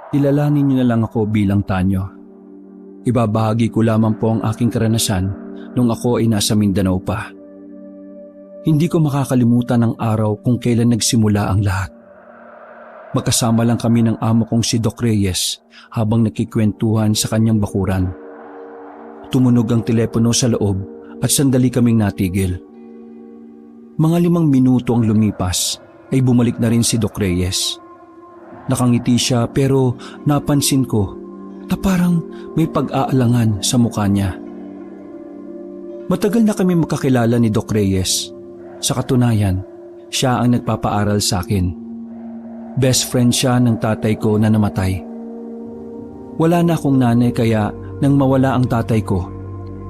Kilalanin niyo na lang ako bilang Tanyo. Ibabahagi ko lamang po ang aking karanasan nung ako ay nasa Mindanao pa. Hindi ko makakalimutan ang araw kung kailan nagsimula ang lahat. Magkasama lang kami ng amo kong si Doc Reyes habang nakikwentuhan sa kanyang bakuran. Tumunog ang telepono sa loob at sandali kaming natigil. Mga 5 minuto ang lumipas ay bumalik na rin si Doc Reyes. Nakangiti siya pero napansin ko na parang may pag-aalangan sa mukha niya. Matagal na kami magkakilala ni Doc Reyes. Sa katunayan, siya ang nagpapaaral sa akin. Best friend siya ng tatay ko na namatay. Wala na akong nanay kaya nang mawala ang tatay ko,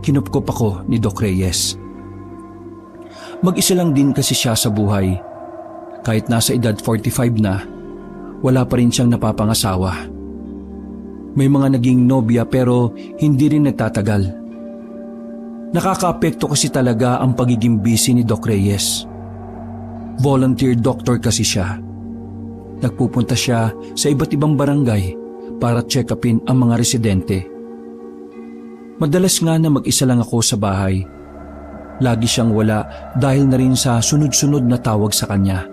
kinupkop ako ni Doc Reyes. Mag-isa lang din kasi siya sa buhay. Kahit nasa edad 45 na, wala pa rin siyang napapangasawa. May mga naging nobya pero hindi rin nagtatagal. Nakakaapekto kasi talaga ang pagiging busy ni Doc Reyes. Volunteer doctor kasi siya. Nagpupunta siya sa iba't ibang barangay para check-upin ang mga residente. Madalas nga na mag-isa lang ako sa bahay. Lagi siyang wala dahil na rin sa sunod-sunod na tawag sa kanya.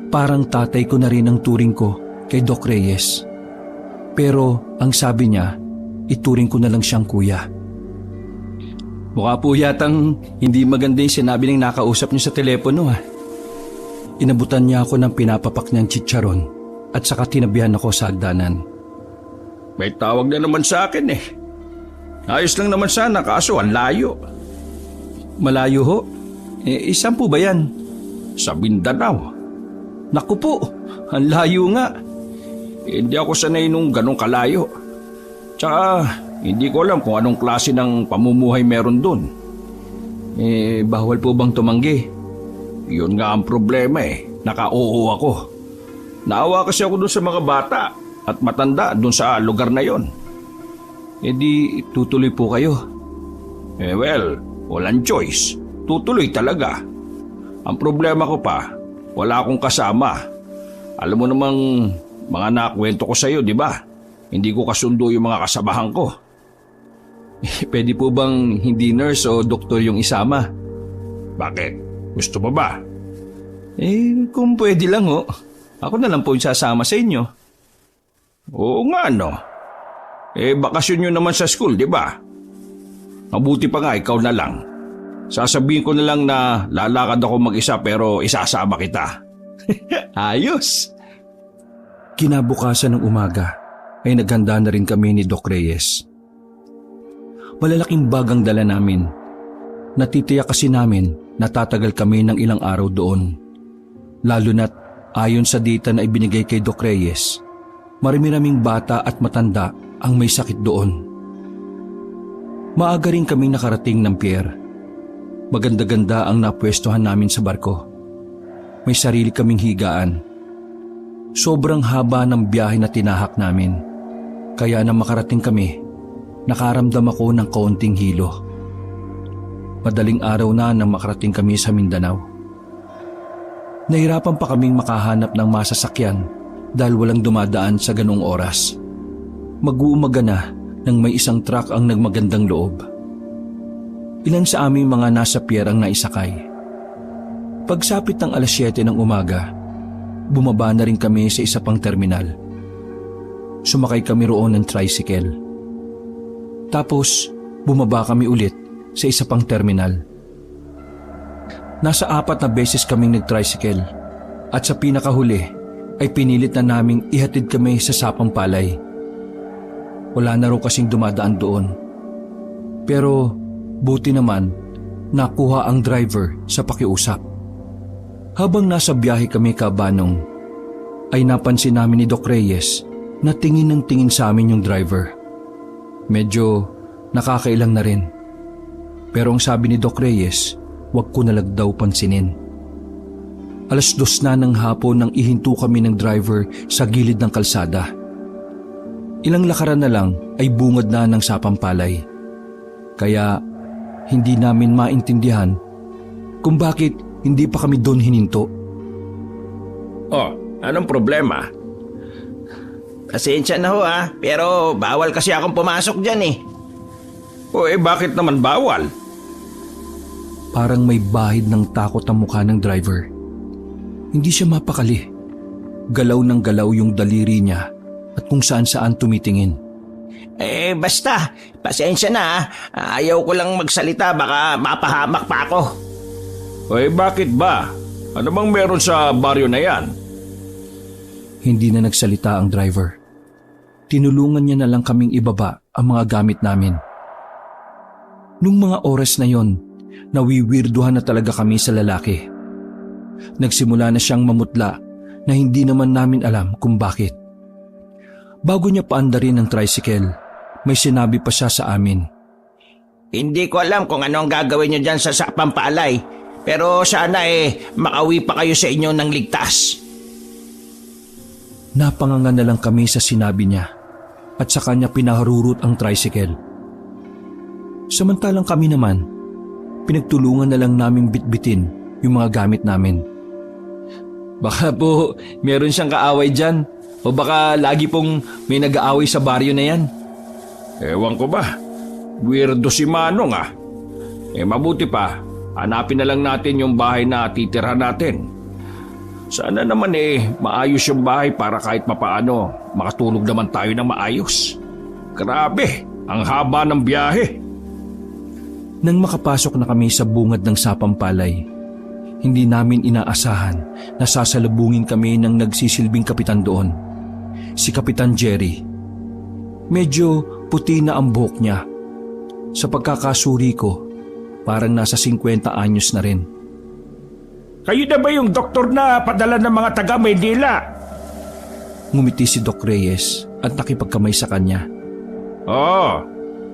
Parang tatay ko na rin ang turing ko kay Doc Reyes. Pero ang sabi niya, ituring ko na lang siyang kuya. Mukha po yatang hindi maganda yung sinabi ng nakausap niyo sa telepono ha. Inabutan niya ako ng pinapapak niyang chicharon at saka tinabihan ako sa hagdanan. May tawag na naman sa akin eh. Ayos lang naman sana kaso ang layo. Malayo ho? Saan po ba yan? Sa Mindanao. Naku po, ang layo nga. Hindi ako sanay nung ganong kalayo. Tsaka hindi ko alam kung anong klase ng pamumuhay meron dun. Bawal po bang tumanggi? Yun nga ang problema eh. Naka-oo ako. Naawa kasi ako dun sa mga bata at matanda dun sa lugar na yon. Di tutuloy po kayo. Well, walang choice. Tutuloy talaga. Ang problema ko pa, wala akong kasama. Alam mo namang mga nakwento ko sa'yo, di ba? Hindi ko kasundo yung mga kasamahan ko. Pwede po bang hindi nurse o doktor yung isama? Bakit? Gusto mo ba? Kung pwede lang ho. Ako na lang po yung sasama sa inyo. Oo nga no. Bakasyon nyo naman sa school, di ba? Mabuti pa nga ikaw na lang. Sasabihin ko na lang na lalakad ako mag-isa pero isasama kita. Ayos! Kinabukasan ng umaga ay naghanda na rin kami ni Doc Reyes. Malalaking bag ang dala namin. Natitiyak kasi namin na tatagal kami ng ilang araw doon. Lalo na't ayon sa data na ibinigay kay Doc Reyes, marami-raming bata at matanda ang may sakit doon. Maaga rin kaming nakarating ng pier. Maganda-ganda ang napwestuhan namin sa barko. May sarili kaming higaan. Sobrang haba ng biyahe na tinahak namin. Kaya na makarating kami, nakaramdam ako ng kaunting hilo. Madaling araw na nang makarating kami sa Mindanao. Nahirapan pa kaming makahanap ng masasakyan dahil walang dumadaan sa ganung oras. Mag-uumaga na nang may isang truck ang nagmagandang loob. Ilan sa aming mga nasa pier ang naisakay. Pagsapit ng 7:00 ng umaga, bumaba na rin kami sa isa pang terminal. Sumakay kami roon ng tricycle. Tapos, bumaba kami ulit sa isa pang terminal. Nasa 4 na beses kaming nag-tricycle at sa pinakahuli ay pinilit na naming ihatid kami sa Sapang Palay. Wala na raw kasing dumadaan doon. Pero buti naman nakuha ang driver sa pakiusap. Habang nasa biyahe kami kabanong, ay napansin namin ni Doc Reyes na tingin ng tingin sa amin yung driver. Medyo nakakailang na rin. Pero ang sabi ni Doc Reyes, wag ko nalang daw pansinin. 2:00 na ng hapon nang ihinto kami ng driver sa gilid ng kalsada. Ilang lakaran na lang ay bungad na ng Sapang Palay. Kaya hindi namin maintindihan kung bakit hindi pa kami doon hininto. Oh, anong problema? Pasensya na ho pero bawal kasi akong pumasok dyan eh. O bakit naman bawal? Parang may bahid ng takot ang mukha ng driver. Hindi siya mapakali. Galaw ng galaw yung daliri niya at kung saan-saan tumitingin. Basta, pasensya na Ayaw ko lang magsalita, baka mapahamak pa ako. O bakit ba? Ano bang meron sa baryo na yan? Hindi na nagsalita ang driver. Tinulungan niya na lang kaming ibaba ang mga gamit namin. Nung mga oras na yon, nawiwirduhan na talaga kami sa lalaki. Nagsimula na siyang mamutla na hindi naman namin alam kung bakit. Bago niya paandarin ang tricycle, may sinabi pa siya sa amin. Hindi ko alam kung ano ang gagawin nyo dyan sa sapang palay, pero sana makauwi pa kayo sa inyo ng ligtas. Napanganga na lang kami sa sinabi niya at sa kanya pinaharurot ang tricycle. Samantalang kami naman, pinagtulungan na lang naming bitbitin yung mga gamit namin. Baka po meron siyang kaaway dyan o baka lagi pong may nag-aaway sa baryo na yan. Ewan ko ba? Weirdo si Manong mabuti pa, hanapin na lang natin yung bahay na titira natin. Sana naman maayos yung bahay para kahit mapaano makatulog naman tayo ng maayos. Grabe, ang haba ng biyahe. Nang makapasok na kami sa bungad ng sapang palay, hindi namin inaasahan na sasalubungin kami ng nagsisilbing kapitan doon, si Kapitan Jerry. Medyo puti na ang buhok niya. Sa pagkakasuri ko, parang nasa 50 anyos na rin. Kayo na ba yung doktor na padala ng mga taga Maynila? Ngumiti si Doc Reyes at nakipagkamay sa kanya.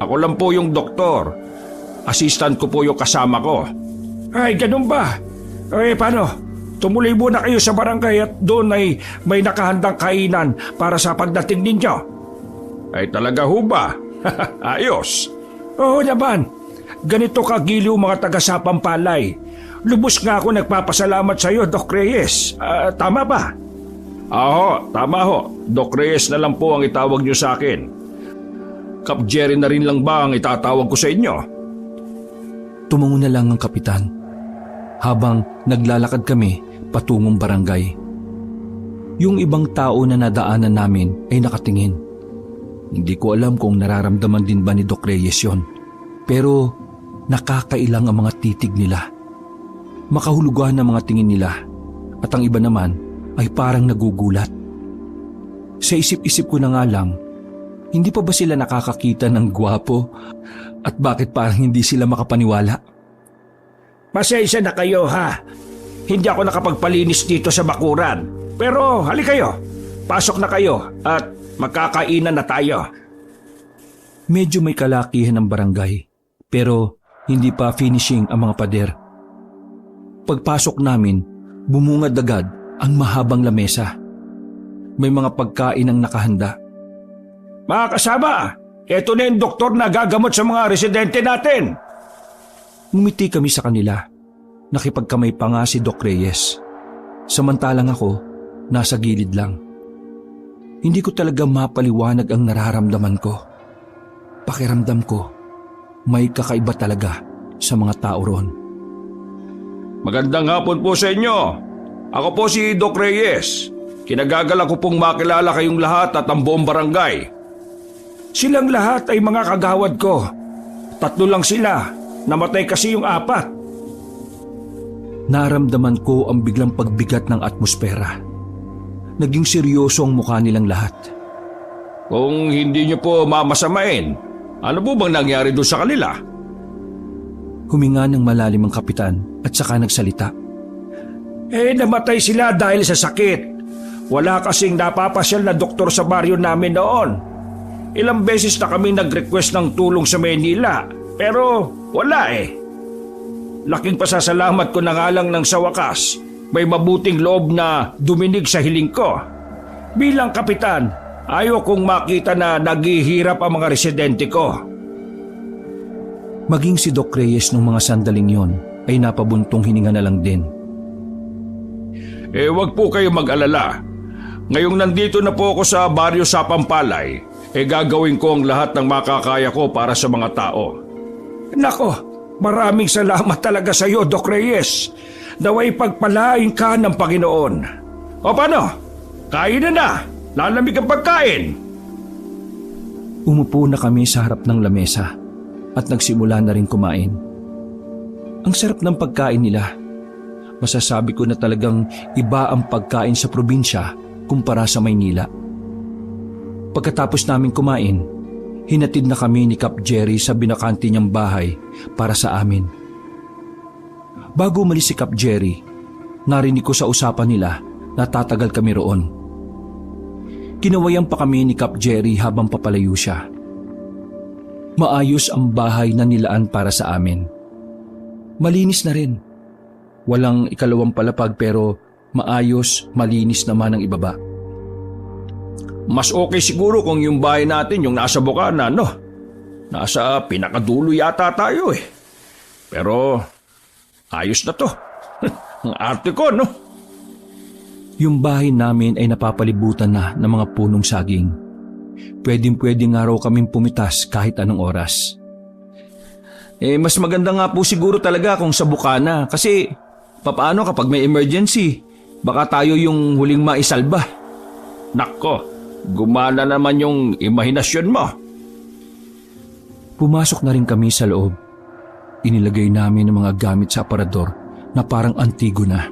Ako lang po yung doktor. Assistant ko po yung kasama ko. Ay, ganun ba? Paano? Tumuloy muna kayo sa barangay at doon ay may nakahandang kainan para sa pagdating ninyo. Ay talaga ho ba? Ayos. Oo naman. Ganito kagiliw mga taga-sapang palay. Lubos nga ako nagpapasalamat sa iyo, Doc Reyes. Tama ba? Tama ho. Doc Reyes na lang po ang itawag niyo sa akin. Kap Jerry na rin lang ba ang itatawag ko sa inyo? Tumango na lang ang kapitan habang naglalakad kami patungong barangay. Yung ibang tao na nadaanan namin ay nakatingin. Hindi ko alam kung nararamdaman din ba ni Doc Reyes yon. Pero nakakailang ang mga titig nila. Makahulugan ang mga tingin nila at ang iba naman ay parang nagugulat. Sa isip-isip ko na nga lang, hindi pa ba sila nakakakita ng gwapo at bakit parang hindi sila makapaniwala? Pasensya na kayo Hindi ako nakapagpalinis dito sa bakuran. Pero hali kayo, pasok na kayo at magkakainan na tayo. Medyo may kalakihan ng barangay pero hindi pa finishing ang mga pader. Pagpasok namin, bumungad agad ang mahabang lamesa. May mga pagkain ang nakahanda. Mga kasama, eto na yung doktor na gagamot sa mga residente natin. Ngumiti kami sa kanila. Nakipagkamay pa nga si Doc Reyes. Samantalang ako, nasa gilid lang. Hindi ko talaga mapaliwanag ang nararamdaman ko. Pakiramdam ko, may kakaiba talaga sa mga tao roon. Magandang hapon po sa inyo. Ako po si Doc Reyes. Kinagagala ko pong makilala kayong lahat at ang buong barangay. Silang lahat ay mga kagawad ko. 3 lang sila. Namatay kasi yung 4. Naramdaman ko ang biglang pagbigat ng atmosfera. Naging seryoso ang mukha nilang lahat. Kung hindi niyo po mamasamain, ano po bang nangyari doon sa kanila? Huminga ng malalim ang kapitan at saka nagsalita. Namatay sila dahil sa sakit. Wala kasing napapasyal na doktor sa baryo namin noon. Ilang beses na kami nag-request ng tulong sa Maynila, pero wala Laking pasasalamat ko na nga lang nang sa wakas, may mabuting loob na duminig sa hiling ko. Bilang kapitan, ayaw kong makita na naghihirap ang mga residente ko. Maging si Doc Reyes nung mga sandaling yon ay napabuntong hininga na lang din. Wag po kayo mag-alala. Ngayong nandito na po ako sa baryo Sapampalay, gagawin ko ang lahat ng makakaya ko para sa mga tao. Nako, maraming salamat talaga sa iyo, Doc Reyes. Naway pagpalain ka ng Panginoon. O paano? Kain na! Lalamig ang pagkain! Umupo na kami sa harap ng lamesa at nagsimula na rin kumain. Ang sarap ng pagkain nila. Masasabi ko na talagang iba ang pagkain sa probinsya kumpara sa Maynila. Pagkatapos namin kumain, hinatid na kami ni Kap Jerry sa binakante niyang bahay para sa amin. Bago umalis si Kap Jerry, narinig ko sa usapan nila na tatagal kami roon. Kinawayan pa kami ni Kap Jerry habang papalayo siya. Maayos ang bahay na nilaan para sa amin. Malinis na rin. Walang ikalawang palapag pero maayos, malinis naman ang ibaba. Mas okay siguro kung yung bahay natin yung nasa Bukana, no? Nasa pinakadulo yata tayo eh. Pero ayos na to. Ang arte ko, no? Yung bahay namin ay napapalibutan na ng mga punong saging. Pwedeng-pwede nga raw kaming pumitas kahit anong oras. Mas maganda nga po siguro talaga kung sa Bukana kasi papaano kapag may emergency, baka tayo yung huling maisalba. Nako, gumana naman yung imahinasyon mo. Pumasok na rin kami sa loob. Inilagay namin ang mga gamit sa aparador na parang antigo na.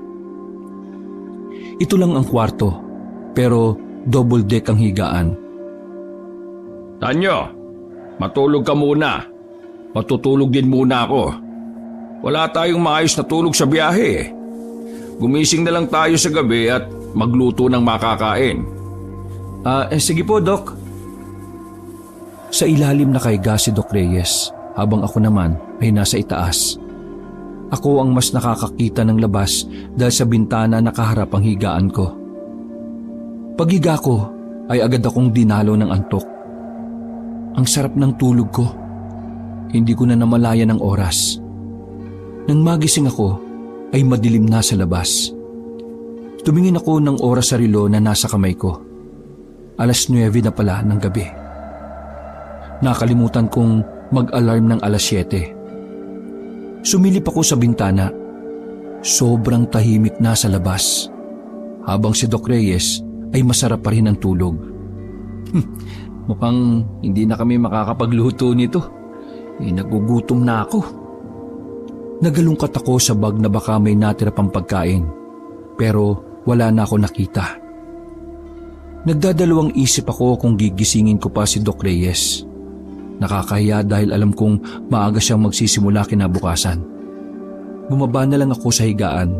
Ito lang ang kwarto, pero double deck ang higaan. Tanyo, matulog ka muna. Matutulog din muna ako. Wala tayong maayos na tulog sa biyahe eh. Gumising na lang tayo sa gabi at magluto ng makakain. Sige po, Doc. Sa ilalim nakahiga si Doc Reyes, habang ako naman ay nasa itaas. Ako ang mas nakakakita ng labas dahil sa bintana nakaharap ang higaan ko. Paghiga ko ay agad akong dinalo ng antok. Ang sarap ng tulog ko. Hindi ko na namalayan ang oras. Nang magising ako ay madilim na sa labas. Tumingin ako ng oras sa relo na nasa kamay ko. 9:09 na pala ng gabi. Nakalimutan kong mag-alarm ng 7:00. Sumilip ako sa bintana. Sobrang tahimik na sa labas. Habang si Doc Reyes ay masarap pa rin ang tulog. Mukhang hindi na kami makakapagluto nito. Nagugutom na ako. Nagalungkat ako sa bag na baka may natira pang pagkain. Pero wala na ako nakita. Nagdadalawang isip ako kung gigisingin ko pa si Doc Reyes. Nakakahiya dahil alam kong maaga siyang magsisimula kinabukasan. Bumaba na lang ako sa higaan.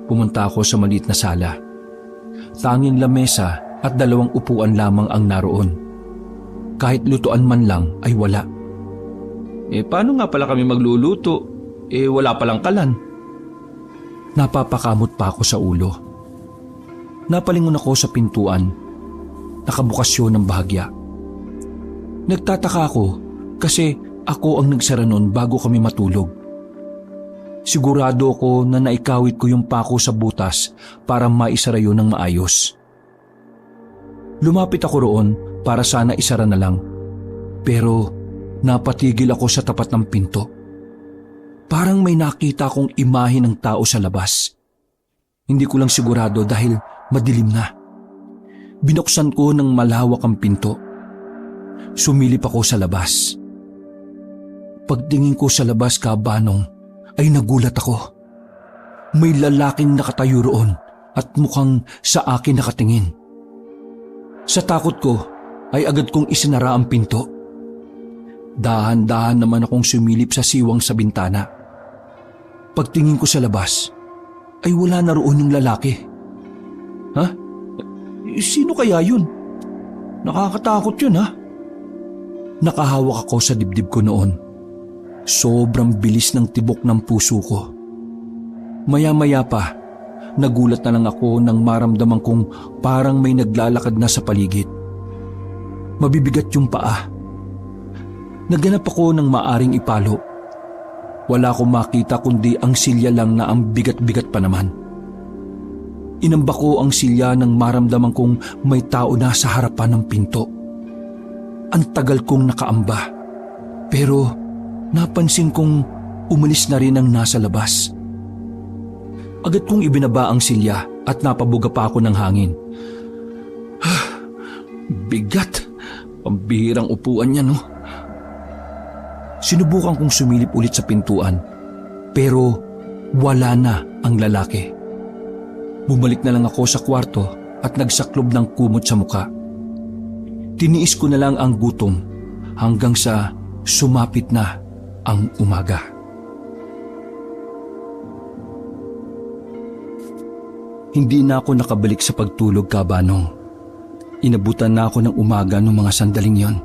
Pumunta ako sa maliit na sala. Tanging lamesa at 2 upuan lamang ang naroon. Kahit lutuan man lang ay wala. Paano nga pala kami magluluto? Wala palang kalan. Napapakamot pa ako sa ulo. Napalingon ako sa pintuan. Nakabukas yun ng bahagya. Nagtataka ako kasi ako ang nagsara nun bago kami matulog. Sigurado ako na naikawit ko yung pako sa butas para maisara yun ng maayos. Lumapit ako roon para sana isara na lang. Pero napatigil ako sa tapat ng pinto. Parang may nakita akong imahe ng tao sa labas. Hindi ko lang sigurado dahil madilim na. Binuksan ko ng malawak ang pinto. Sumilip ako sa labas. Pagtingin ko sa labas, kabanong, ay nagulat ako. May lalaking nakatayo roon at mukhang sa akin nakatingin. Sa takot ko ay agad kong isinara ang pinto. Dahan-dahan naman akong sumilip sa siwang sa bintana. Pagtingin ko sa labas, ay wala na roon yung lalaki. Ha? Sino kaya yun? Nakakatakot yun, ha? Nakahawak ako sa dibdib ko noon. Sobrang bilis ng tibok ng puso ko. Maya-maya pa, nagulat na lang ako nang maramdaman kong parang may naglalakad na sa paligid. Mabibigat yung paa. Naghanap ako ng maaring ipalo. Wala akong makita kundi ang silya lang na ang bigat-bigat pa naman. Inamba ko ang silya nang maramdaman kong may tao na sa harapan ng pinto. Ang tagal kong nakaamba, pero napansin kong umalis na rin ang nasa labas. Agad kong ibinaba ang silya at napabuga pa ako ng hangin. Bigat. Pambihirang upuan niya, no? Sinubukan kong sumilip ulit sa pintuan, pero wala na ang lalaki. Bumalik na lang ako sa kwarto at nagsaklob ng kumot sa muka. Tiniis ko na lang ang gutom hanggang sa sumapit na ang umaga. Hindi na ako nakabalik sa pagtulog, Kabanong. Inabutan na ako ng umaga noong mga sandaling yon.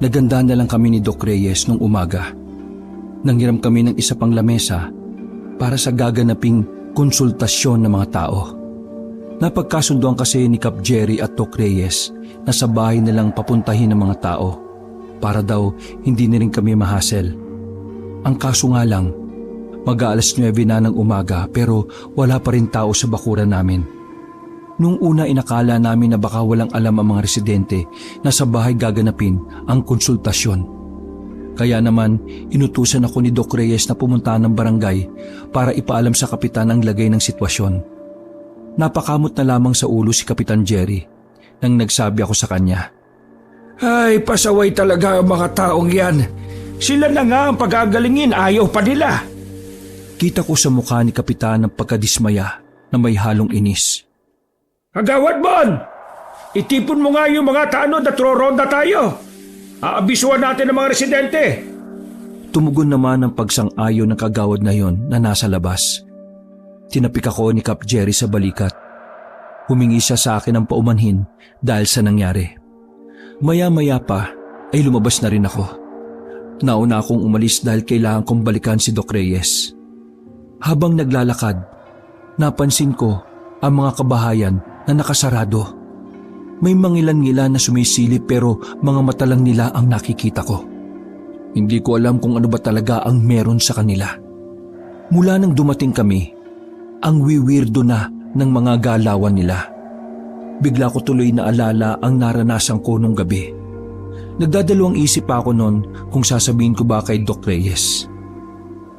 Naganda na lang kami ni Doc Reyes nung umaga. Nanghiram kami ng isa pang lamesa para sa gaganaping konsultasyon ng mga tao. Napagkasunduan kasi ni Cap Jerry at Doc Reyes na sa bahay nilang papuntahin ng mga tao para daw hindi na rin kami mahasel. Ang kaso nga lang, mag-aalas 9 na ng umaga pero wala pa rin tao sa bakuran namin. Nung una inakala namin na baka walang alam ang mga residente na sa bahay gaganapin ang konsultasyon. Kaya naman inutusan ako ni Doc Reyes na pumunta ng barangay para ipaalam sa kapitan ang lagay ng sitwasyon. Napakamot na lamang sa ulo si Kapitan Jerry nang nagsabi ako sa kanya. Ay, pasaway talaga ang mga taong yan. Sila na nga ang pagagalingin, ayaw pa nila. Kita ko sa mukha ni Kapitan ang pagkadismaya na may halong inis. Kagawad Bon! Itipon mo nga yung mga tanod at roronda tayo. Aabisuhan natin ang mga residente. Tumugon naman ang pagsang-ayon ng kagawad na yon na nasa labas. Tinapik ako ni Cap Jerry sa balikat. Humingi siya sa akin ng paumanhin dahil sa nangyari. Maya-maya pa ay lumabas na rin ako. Nauna akong umalis dahil kailangan kong balikan si Doc Reyes. Habang naglalakad, napansin ko ang mga kabahayan na nakasarado. May mangilan-ngilan na sumisilip pero mga mata lang nila ang nakikita ko. Hindi ko alam kung ano ba talaga ang meron sa kanila. Mula nang dumating kami, ang wiwirdo na ng mga galawan nila. Bigla ko tuloy na alala ang naranasan ko nung gabi. Nagdadalawang isip pa ako noon kung sasabihin ko ba kay Doc Reyes.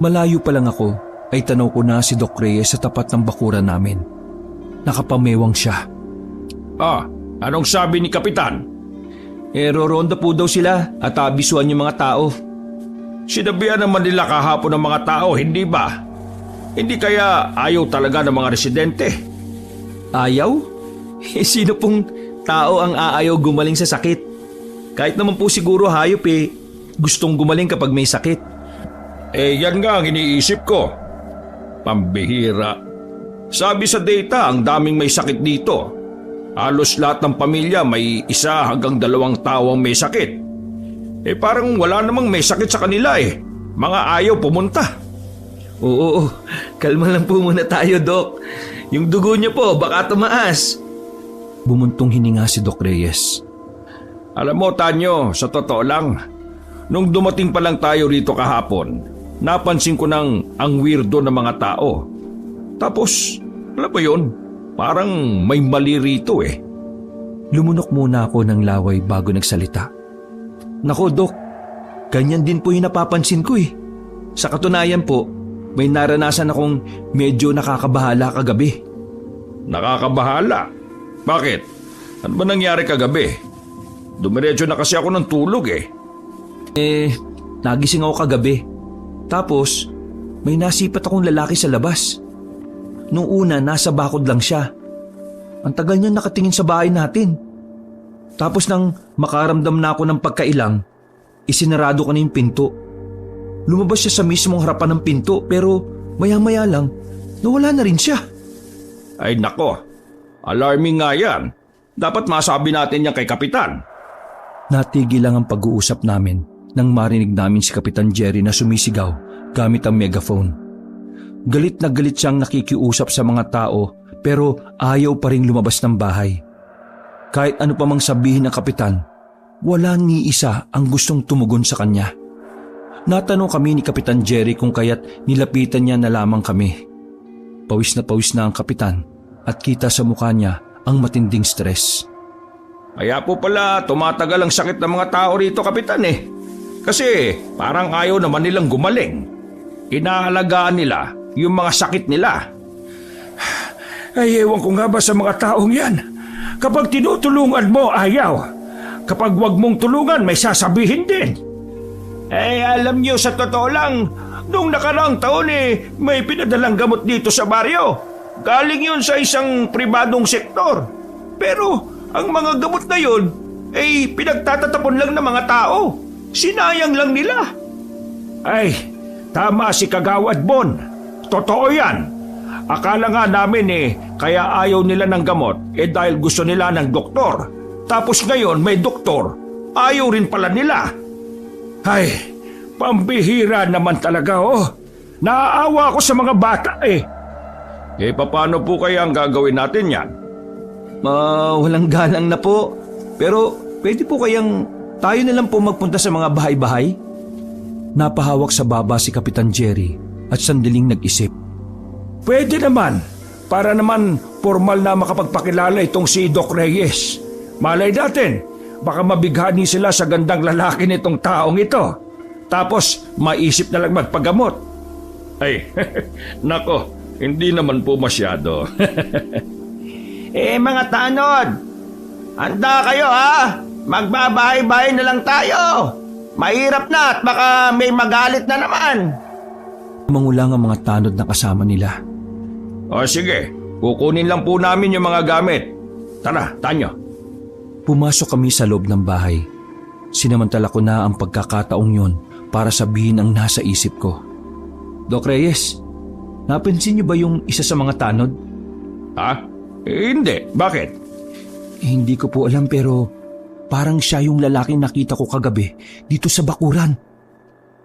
Malayo pa lang ako ay tanaw ko na si Doc Reyes sa tapat ng bakuran namin. Nakapamewang siya. Anong sabi ni Kapitan? Roronda po daw sila at abisuan yung mga tao. Sinabihan naman nila kahapon ng mga tao, hindi ba? Hindi kaya ayaw talaga ng mga residente? Ayaw? Sino pong tao ang aayaw gumaling sa sakit? Kahit naman po siguro hayop gustong gumaling kapag may sakit. Yan nga ang iniisip ko. Pambihira. Sabi sa data, ang daming may sakit dito. Halos lahat ng pamilya may 1 hanggang 2 tao ang may sakit. Parang wala namang may sakit sa kanila Mga ayaw pumunta. Oo, kalma lang po muna tayo, Doc. Yung dugo niya po, baka tumaas. Bumuntong hininga si Doc Reyes. Alam mo, Tanyo, sa totoo lang, nung dumating pa lang tayo rito kahapon, napansin ko nang ang weirdo ng mga tao. Tapos, alam mo yun, parang may mali rito Lumunok muna ako ng laway bago nagsalita. Nako, Doc, ganyan din po yung napapansin ko Sa katunayan po, may naranasan akong medyo nakakabahala kagabi. Nakakabahala? Bakit? Ano ba nangyari kagabi? Dumiretso na kasi ako ng tulog Nagising ako kagabi. Tapos, may nasipat akong lalaki sa labas. Nung una, nasa bakod lang siya. Ang tagal niya nakatingin sa bahay natin. Tapos nang makaramdam na ako ng pagkailang, isinarado ko na yung pinto. Lumabas siya sa mismong harapan ng pinto pero maya-maya lang, nawala na rin siya. Ay nako, alarming nga yan. Dapat masabi natin yan kay Kapitan. Natigil lang ang pag-uusap namin nang marinig namin si Kapitan Jerry na sumisigaw gamit ang megaphone. Galit na galit siyang nakikiusap sa mga tao pero ayaw pa ring lumabas ng bahay. Kahit ano pa mang sabihin ng kapitan, wala ni isa ang gustong tumugon sa kanya. Natanong kami ni Kapitan Jerry kung kaya't nilapitan niya na lamang kami. Pawis na ang kapitan at kita sa mukha niya ang matinding stress. Kaya po pala tumatagal ang sakit ng mga tao rito, Kapitan eh. Kasi parang ayaw naman nilang gumaling. Inaalagaan nila yung mga sakit nila. Ay, ewan ko nga ba sa mga taong yan. Kapag tinutulungan mo, ayaw. Kapag wag mong tulungan, may sasabihin din. Alam niyo, sa totoo lang, nung nakaraang taon may pinadalang gamot dito sa baryo. Galing yun sa isang pribadong sektor. Pero ang mga gamot na yun pinagtatatapon lang ng mga tao. Sinayang lang nila. Ay, tama si Kagawad Bon. Totoo yan. Akala nga namin kaya ayaw nila ng gamot dahil gusto nila ng doktor. Tapos ngayon may doktor, ayaw rin pala nila. Ay, pambihira naman talaga Naaawa ako sa mga bata Paano po kaya ang gagawin natin yan? Walang galang na po. Pero pwede po kayang tayo na lang po magpunta sa mga bahay-bahay? Napahawak sa baba si Kapitan Jerry at sandaling nag-isip. Pwede naman, para naman formal na makapagpakilala itong si Doc Reyes. Malay natin, baka mabighani sila sa gandang lalaki nitong taong ito. Tapos maisip na lang magpagamot. Ay, nako, hindi naman po masyado. Mga tanod, handa kayo ha? Magbabahay-bahay na lang tayo. Mahirap na at baka may magalit na naman. Mangulang ang mga tanod na kasama nila. O sige, kukunin lang po namin yung mga gamit. Tara, Tanyo. Pumasok kami sa loob ng bahay. Sinamantala ko na ang pagkakataong yon para sabihin ang nasa isip ko. Doc Reyes, napansin niyo ba yung isa sa mga tanod? Ha? Hindi. Bakit? Hindi ko po alam pero parang siya yung lalaking nakita ko kagabi dito sa bakuran.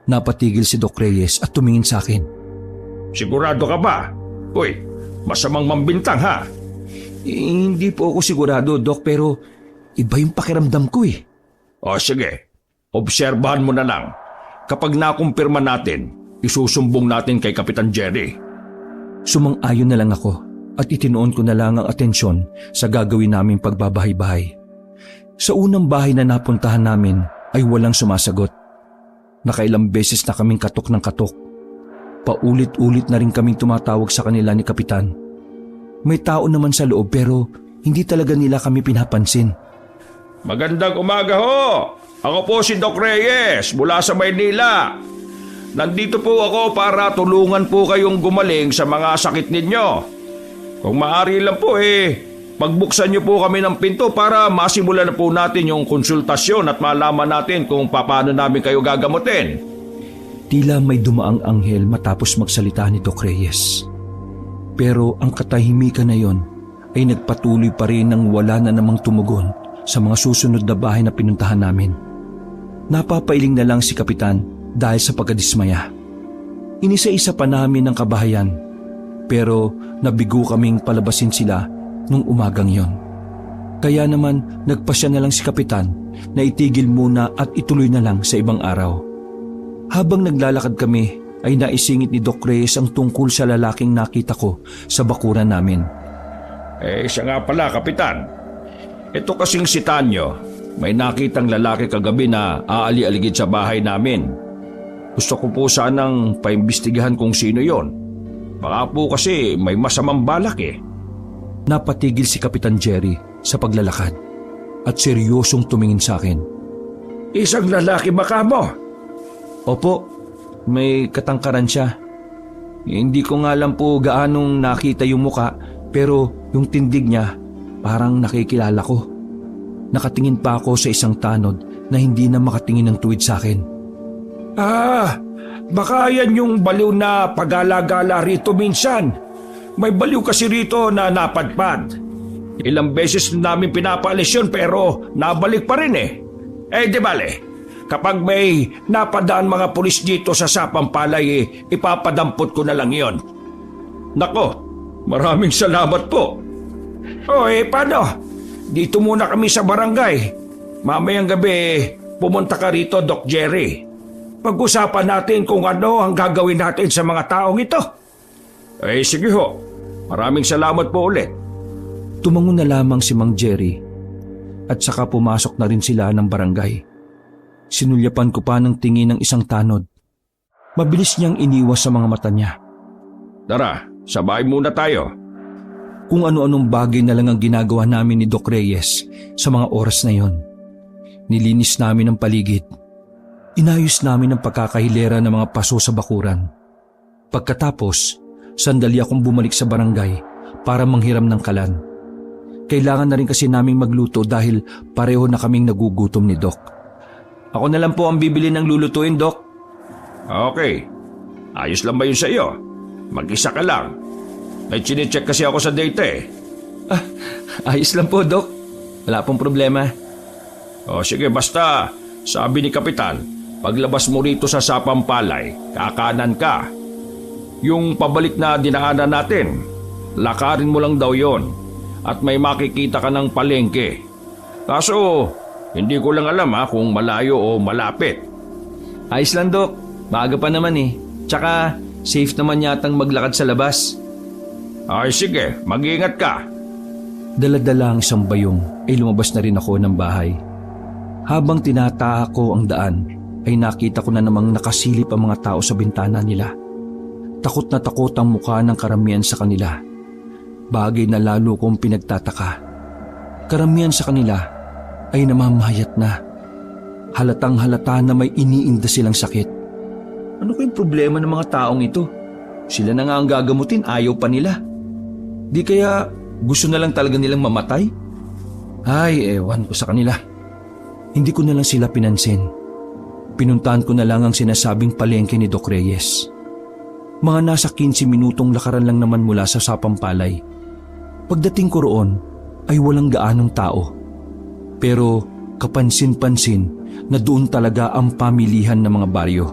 Napatigil si Doc Reyes at tumingin sa akin. Sigurado ka ba? Uy, masamang mambintang ha? Hindi po ako sigurado, Doc, pero iba yung pakiramdam ko O sige, obserbahan mo na lang. Kapag nakumpirma natin, isusumbong natin kay Kapitan Jerry. Sumang-ayon na lang ako at itinoon ko na lang ang atensyon sa gagawin naming pagbabahay-bahay. Sa unang bahay na napuntahan namin ay walang sumasagot. Nakailang beses na kaming katok ng katok. Paulit-ulit na rin kaming tumatawag sa kanila ni Kapitan. May tao naman sa loob pero hindi talaga nila kami pinapansin. Magandang umaga ho! Ako po si Doc Reyes mula sa Maynila. Nandito po ako para tulungan po kayong gumaling sa mga sakit ninyo. Kung maaari lang po pagbuksan niyo po kami ng pinto para masimulan na po natin yung konsultasyon at malaman natin kung paano namin kayo gagamutin. Tila may dumaang anghel matapos magsalita ni Doc Reyes. Pero ang katahimikan na yon ay nagpatuloy pa rin nang wala na namang tumugon sa mga susunod na bahay na pinuntahan namin. Napapailing na lang si Kapitan dahil sa pagkadismaya. Inisa-isa pa namin ang kabahayan pero nabigo kaming palabasin sila nung umagang yon. Kaya naman nagpasya na lang si Kapitan na itigil muna at ituloy na lang sa ibang araw. Habang naglalakad kami ay naisingit ni Doc Reyes ang tungkol sa lalaking nakita ko sa bakuran namin. Siya nga pala, Kapitan. Ito kasing si Tanyo, may nakitang lalaki kagabi na aali-aligid sa bahay namin. Gusto ko po sanang paimbestigahan kung sino yon. Baka po kasi may masamang balak Napatigil si Kapitan Jerry sa paglalakad at seryosong tumingin sa akin. Isang lalaki ba ka mo? Opo, may katangkaran siya. Hindi ko nga lang po gaanong nakita yung muka pero yung tindig niya parang nakikilala ko. Nakatingin pa ako sa isang tanod na hindi na makatingin ng tuwid sa akin. Baka yan yung baliw na pagala-gala rito minsan. May baliw kasi rito na napadpad. Ilang beses namin pinapaalis yun pero nabalik pa rin di bale, kapag may napadaan mga pulis dito sa Sapang Palay ipapadampot ko na lang yon. Nako, maraming salamat po. Paano? Dito muna kami sa barangay. Mamayang gabi pumunta ka rito, Doc Jerry. Pag-usapan natin kung ano ang gagawin natin sa mga taong ito. Sige ho. Maraming salamat po ulit. Tumango na lamang si Mang Jerry at saka pumasok na rin sila ng barangay. Sinulyapan ko pa ng tingin ng isang tanod. Mabilis niyang iniwas sa mga mata niya. Tara, sa bahay muna tayo. Kung ano-anong bagay na lang ang ginagawa namin ni Doc Reyes sa mga oras na yon. Nilinis namin ang paligid. Inayos namin ang pagkakahilera ng mga paso sa bakuran. Pagkatapos, sandali akong bumalik sa barangay para manghiram ng kalan. Kailangan na rin kasi naming magluto dahil pareho na kaming nagugutom ni Doc. Ako na lang po ang bibili ng lulutuin, Doc. Okay. Ayos lang ba yun sa iyo? Mag-isa ka lang. May chinecheck kasi ako sa data eh. Ayos lang po, Doc. Wala pong problema. O sige, basta sabi ni Kapitan, paglabas mo rito sa Sapampalay, kakanan ka. Yung pabalik na dinaanan natin, lakarin mo lang daw yon at may makikita ka ng palengke. Kaso, hindi ko lang alam kung malayo o malapit. Ayos lang, Doc. Maaga pa naman eh. Tsaka, safe naman yatang maglakad sa labas. Ay sige, mag-iingat ka. Dala-dala ang isang bayong ay lumabas na rin ako ng bahay. Habang tinataha ko ang daan, ay nakita ko na namang nakasilip ang mga tao sa bintana nila. Takot na takot ang mukha ng karamihan sa kanila. Bagay na lalo kong pinagtataka. Karamihan sa kanila ay namamayat na. Halatang halata na may iniinda silang sakit. Ano kayong problema ng mga taong ito? Sila na nga ang gagamutin, ayaw pa nila. Di kaya gusto na lang talaga nilang mamatay? Ay, ewan ko sa kanila. Hindi ko na lang sila pinansin. Pinuntahan ko na lang ang sinasabing palengke ni Doc Reyes. Mga nasa 15 minutong lakaran lang naman mula sa Sapampalay. Pagdating ko roon ay walang gaanong tao. Pero kapansin-pansin na doon talaga ang pamilihan ng mga baryo.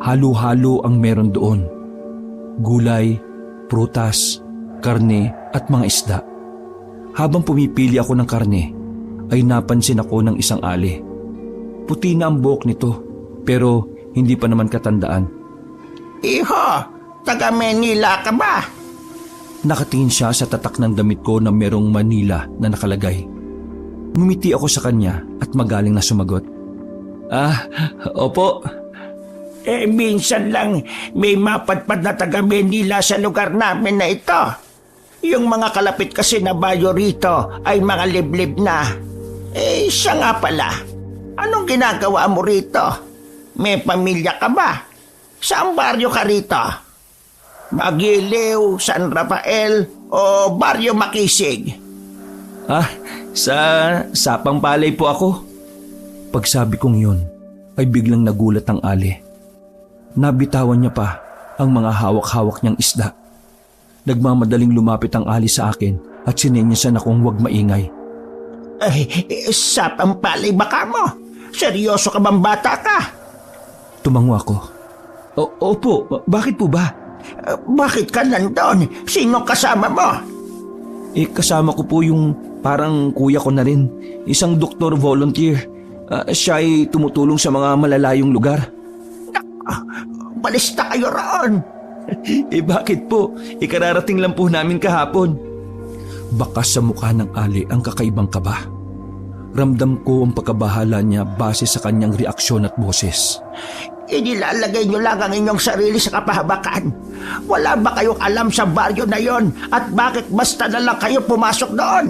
Halo-halo ang meron doon. Gulay, prutas, karne at mga isda. Habang pumipili ako ng karne, ay napansin ako ng isang ali. Puti na ang buhok nito, pero hindi pa naman katandaan. Iho, taga Manila ka ba? Nakatingin siya sa tatak ng damit ko na merong Manila na nakalagay. Ngumiti ako sa kanya at magaling na sumagot. Opo. Minsan lang may mapadpad na taga Manila sa lugar namin na ito. Yung mga kalapit kasi na bayo rito ay mga liblib na. Siya nga pala. Anong ginagawa mo rito? May pamilya ka ba? Saan baryo ka rito? Magiliw, San Rafael o Baryo Makisig? Sa Sapampalay po ako. Pagsabi kong yun, ay biglang nagulat ang ali. Nabitawan niya pa ang mga hawak-hawak niyang isda. Nagmamadaling lumapit ang ali sa akin at sinenyasan akong huwag maingay. Sapampalay ba ka mo? Seryoso ka bang bata ka? Tumango ako. Opo, bakit po ba? Bakit ka nandun? Sino kasama mo? Kasama ko po yung parang kuya ko na rin. Isang doktor volunteer. Siya ay tumutulong sa mga malalayong lugar. Balista kayo roon. Bakit po? Ikararating lang po namin kahapon. Bakas sa mukha ng ali ang kakaibang kaba. Ramdam ko ang pagkabahala niya base sa kanyang reaksyon at boses. Inilalagay niyo lang ang inyong sarili sa kapahabakan. Wala ba kayong alam sa baryo na yon at bakit basta na lang kayo pumasok doon?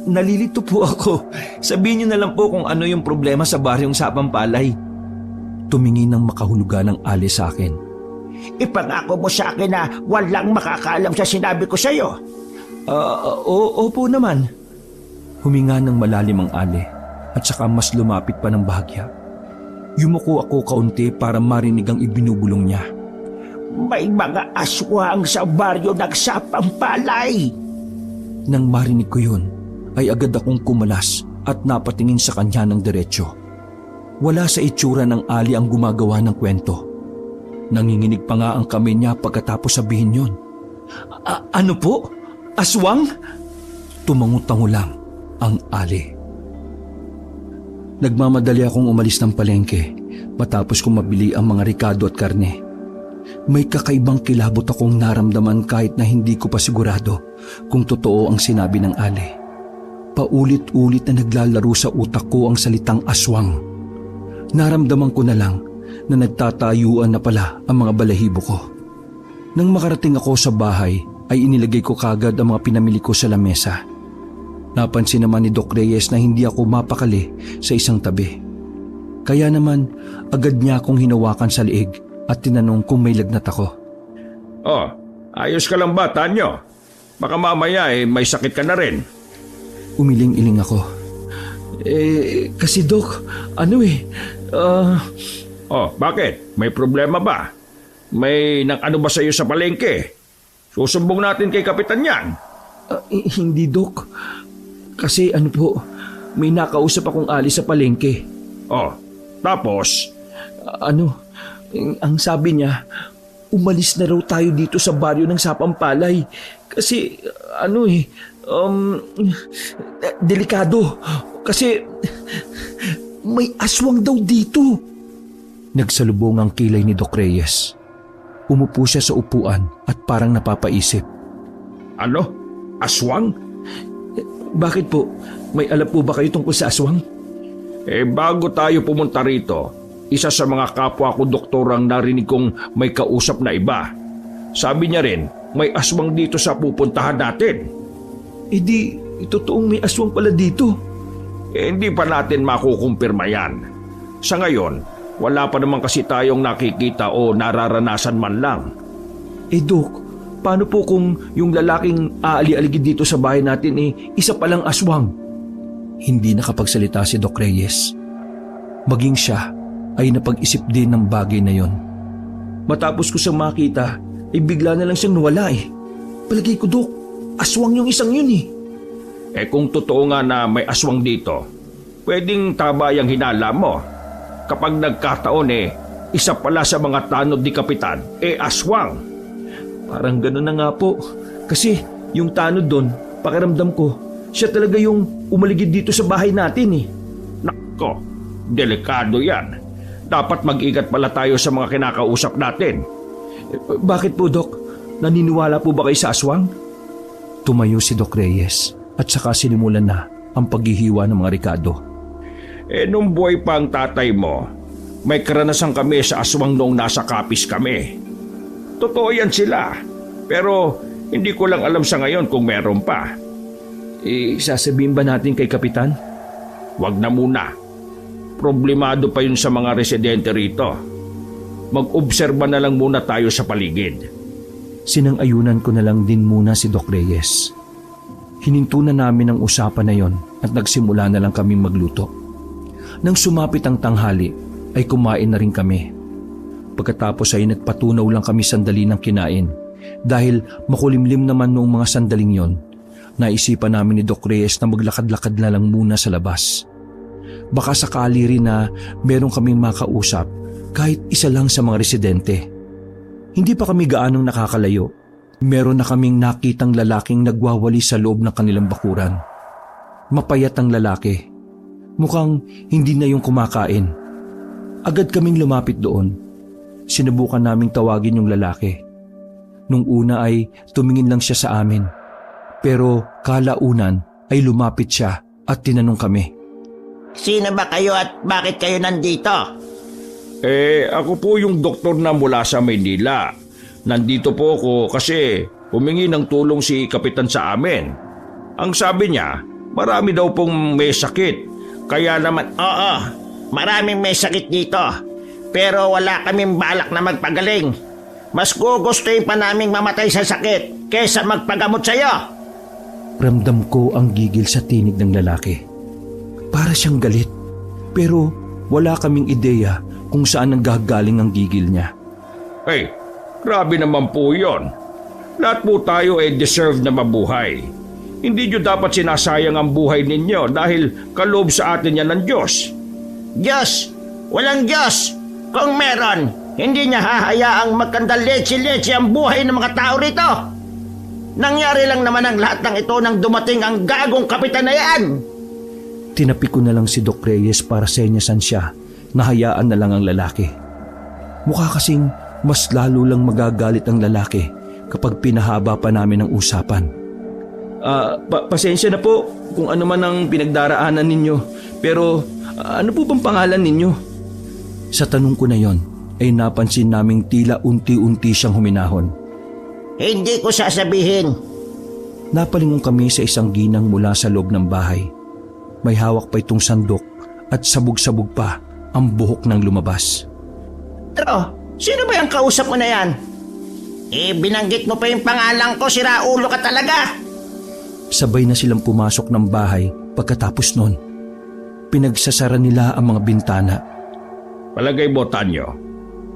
Nalilito po ako. Sabihin niyo na lang po kung ano yung problema sa baryong Sapampalay. Tumingin ng makahulugan ng ali sa akin. Ipangako mo sa akin na walang makakaalam sa sinabi ko sa iyo. Opo naman. Huminga ng malalim ang ali at saka mas lumapit pa ng bahagya. Yumuko ako kaunti para marinig ang ibinubulong niya. May mga aswang sa baryo ng Sapampalay. Nang marinig ko yun, ay agad akong kumalas at napatingin sa kanya ng diretsyo. Wala sa itsura ng ali ang gumagawa ng kwento. Nanginginig pa nga ang kamay niya pagkatapos sabihin yon. Ano po? Aswang? Tumango-tango lang ang ali. Nagmamadali akong umalis ng palengke matapos kong mabili ang mga rikado at karne. May kakaibang kilabot akong naramdaman kahit na hindi ko pa sigurado kung totoo ang sinabi ng Ali. Paulit-ulit na naglalaro sa utak ko ang salitang aswang. Naramdaman ko na lang na nagtatayuan na pala ang mga balahibo ko. Nang makarating ako sa bahay ay inilagay ko kagad ang mga pinamili ko sa lamesa. Napansin naman ni Doc Reyes na hindi ako mapakali sa isang tabi. Kaya naman agad niya akong hinawakan sa liig at tinanong kung may lagnat ako. Oh, ayos ka lang ba, Tanyo? Baka mamaya may sakit ka na rin. Umiling-iling ako. Kasi Doc, Oh, bakit? May problema ba? May nang ano ba sa'yo sa palengke? Susumbong natin kay Kapitan yan. Hindi Doc. Kasi may nakausap akong Ali sa palengke. Oh, tapos? Ang sabi niya, umalis na raw tayo dito sa baryo ng Sapampalay. Kasi, delikado. Kasi, may aswang daw dito. Nagsalubong ang kilay ni Doc Reyes. Umupo siya sa upuan at parang napapaisip. Ano? Aswang? Bakit po? May alam po ba kayo tungkol sa aswang? Bago tayo pumunta rito, isa sa mga kapwa ko doktor ang narinig kong may kausap na iba. Sabi niya rin, may aswang dito sa pupuntahan natin. Totoong may aswang pala dito. Hindi pa natin makukumpirma yan. Sa ngayon, wala pa naman kasi tayong nakikita o nararanasan man lang. Doc, paano po kung yung lalaking aali-aligid dito sa bahay natin isa palang aswang? Hindi nakapagsalita si Doc Reyes. Maging siya ay napag-isip din ng bagay na yon. Matapos ko siyang makita, bigla na lang siyang nawala Palagay ko, Doc, aswang yung isang yun Kung totoo nga na may aswang dito, pwedeng tama yung hinala mo. Kapag nagkataon isa pala sa mga tanod ni Kapitan, aswang. Parang gano'n na nga po. Kasi yung tanod doon, pakiramdam ko, siya talaga yung umaligid dito sa bahay natin Nako, delikado yan. Dapat mag-ingat pala tayo sa mga kinakausap natin. Bakit po, Doc? Naniniwala po ba kayo sa aswang? Tumayo si Doc Reyes at saka sinimulan na ang paghihiwa ng mga Ricardo. Nung buhay pa ang tatay mo, may karanasan kami sa aswang noong nasa Capiz kami. Totoo yan sila. Pero hindi ko lang alam sa ngayon kung meron pa. Sasabihin ba natin kay Kapitan? Wag na muna. Problemado pa yun sa mga residente rito. Mag-obserba na lang muna tayo sa paligid. Sinang-ayunan ko na lang din muna si Doc Reyes. Hininto na namin ang usapan na yon at nagsimula na lang kaming magluto. Nang sumapit ang tanghali, ay kumain na rin kami. Pagkatapos ay nagpatunaw lang kami sandali ng kinain. Dahil makulimlim naman noong mga sandaling yon, naisipan namin ni Doc Reyes na maglakad-lakad na lang muna sa labas. Baka sakali rin na meron kaming makausap kahit isa lang sa mga residente. Hindi pa kami gaanong nakakalayo. Meron na kaming nakitang lalaking nagwawali sa loob ng kanilang bakuran. Mapayat ang lalaki. Mukhang hindi na yung kumakain. Agad kaming lumapit doon. Sinubukan naming tawagin yung lalaki. Nung una ay tumingin lang siya sa amin. Pero kalaunan ay lumapit siya at tinanong kami. Sino ba kayo at bakit kayo nandito? Ako po yung doktor na mula sa Maynila. Nandito po ako kasi humingi ng tulong si Kapitan sa amin. Ang sabi niya, marami daw pong may sakit. Kaya naman, Oo, maraming may sakit dito. Pero wala kaming balak na magpagaling. Mas gugustuhin pa naming mamatay sa sakit kaysa magpagamot sa'yo. Ramdam ko ang gigil sa tinig ng lalaki. Para siyang galit. Pero wala kaming ideya kung saan nanggagaling ang gigil niya. grabe naman po yun. Lahat po tayo deserve na mabuhay. Hindi nyo dapat sinasayang ang buhay ninyo dahil kaloob sa atin yan ng Diyos. Diyos! Walang Diyos! Kung meron, hindi niya hahayaang magkandaletse-letse ang buhay ng mga tao rito. Nangyari lang naman ang lahat ng ito nang dumating ang gagong kapitan na yan. Tinapi ko na lang si Doc Reyes para senyasan siya na hayaan na lang ang lalaki. Mukha kasing mas lalo lang magagalit ang lalaki kapag pinahaba pa namin ang usapan. Pasensya na po kung ano man ang pinagdaraanan ninyo. Pero ano po bang pangalan ninyo? Sa tanong ko na yon ay napansin naming tila unti-unti siyang huminahon. Hindi ko sasabihin. Napalingon kami sa isang ginang mula sa loob ng bahay. May hawak pa itong sandok at sabog-sabog pa ang buhok ng lumabas. Pero, sino ba yung kausap mo na yan? Binanggit mo pa yung pangalan ko, siraulo ka talaga. Sabay na silang pumasok ng bahay pagkatapos nun. Pinagsasara nila ang mga bintana. Palagay mo, Tanyo,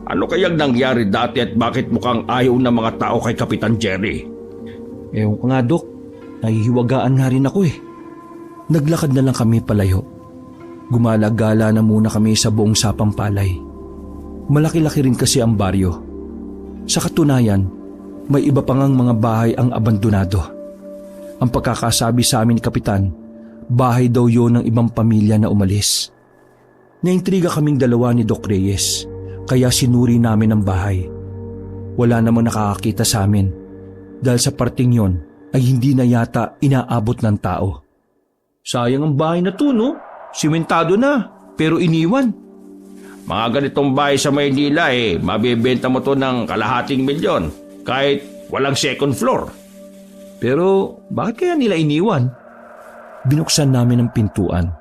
ano kayang nangyari dati at bakit mukhang ayaw ng mga tao kay Kapitan Jerry? Ewan ko nga, Dok. Nahihiwagaan nga rin ako eh. Naglakad na lang kami palayo. Gumala-gala na muna kami sa buong sapang palay. Malaki-laki rin kasi ang baryo. Sa katunayan, may iba pang mga bahay ang abandonado. Ang pagkakasabi sa amin ni Kapitan, bahay daw yon ng ibang pamilya na umalis. Naintriga kaming dalawa ni Doc Reyes, kaya sinuri namin ang bahay. Wala namang nakakakita sa amin, dahil sa parting yon ay hindi na yata inaabot ng tao. Sayang ang bahay na to, no? Simentado na, pero iniwan. Mga ganitong bahay sa Maynila mabibenta mo to ng $250,000 kahit walang second floor. Pero bakit kaya nila iniwan? Binuksan namin ang pintuan.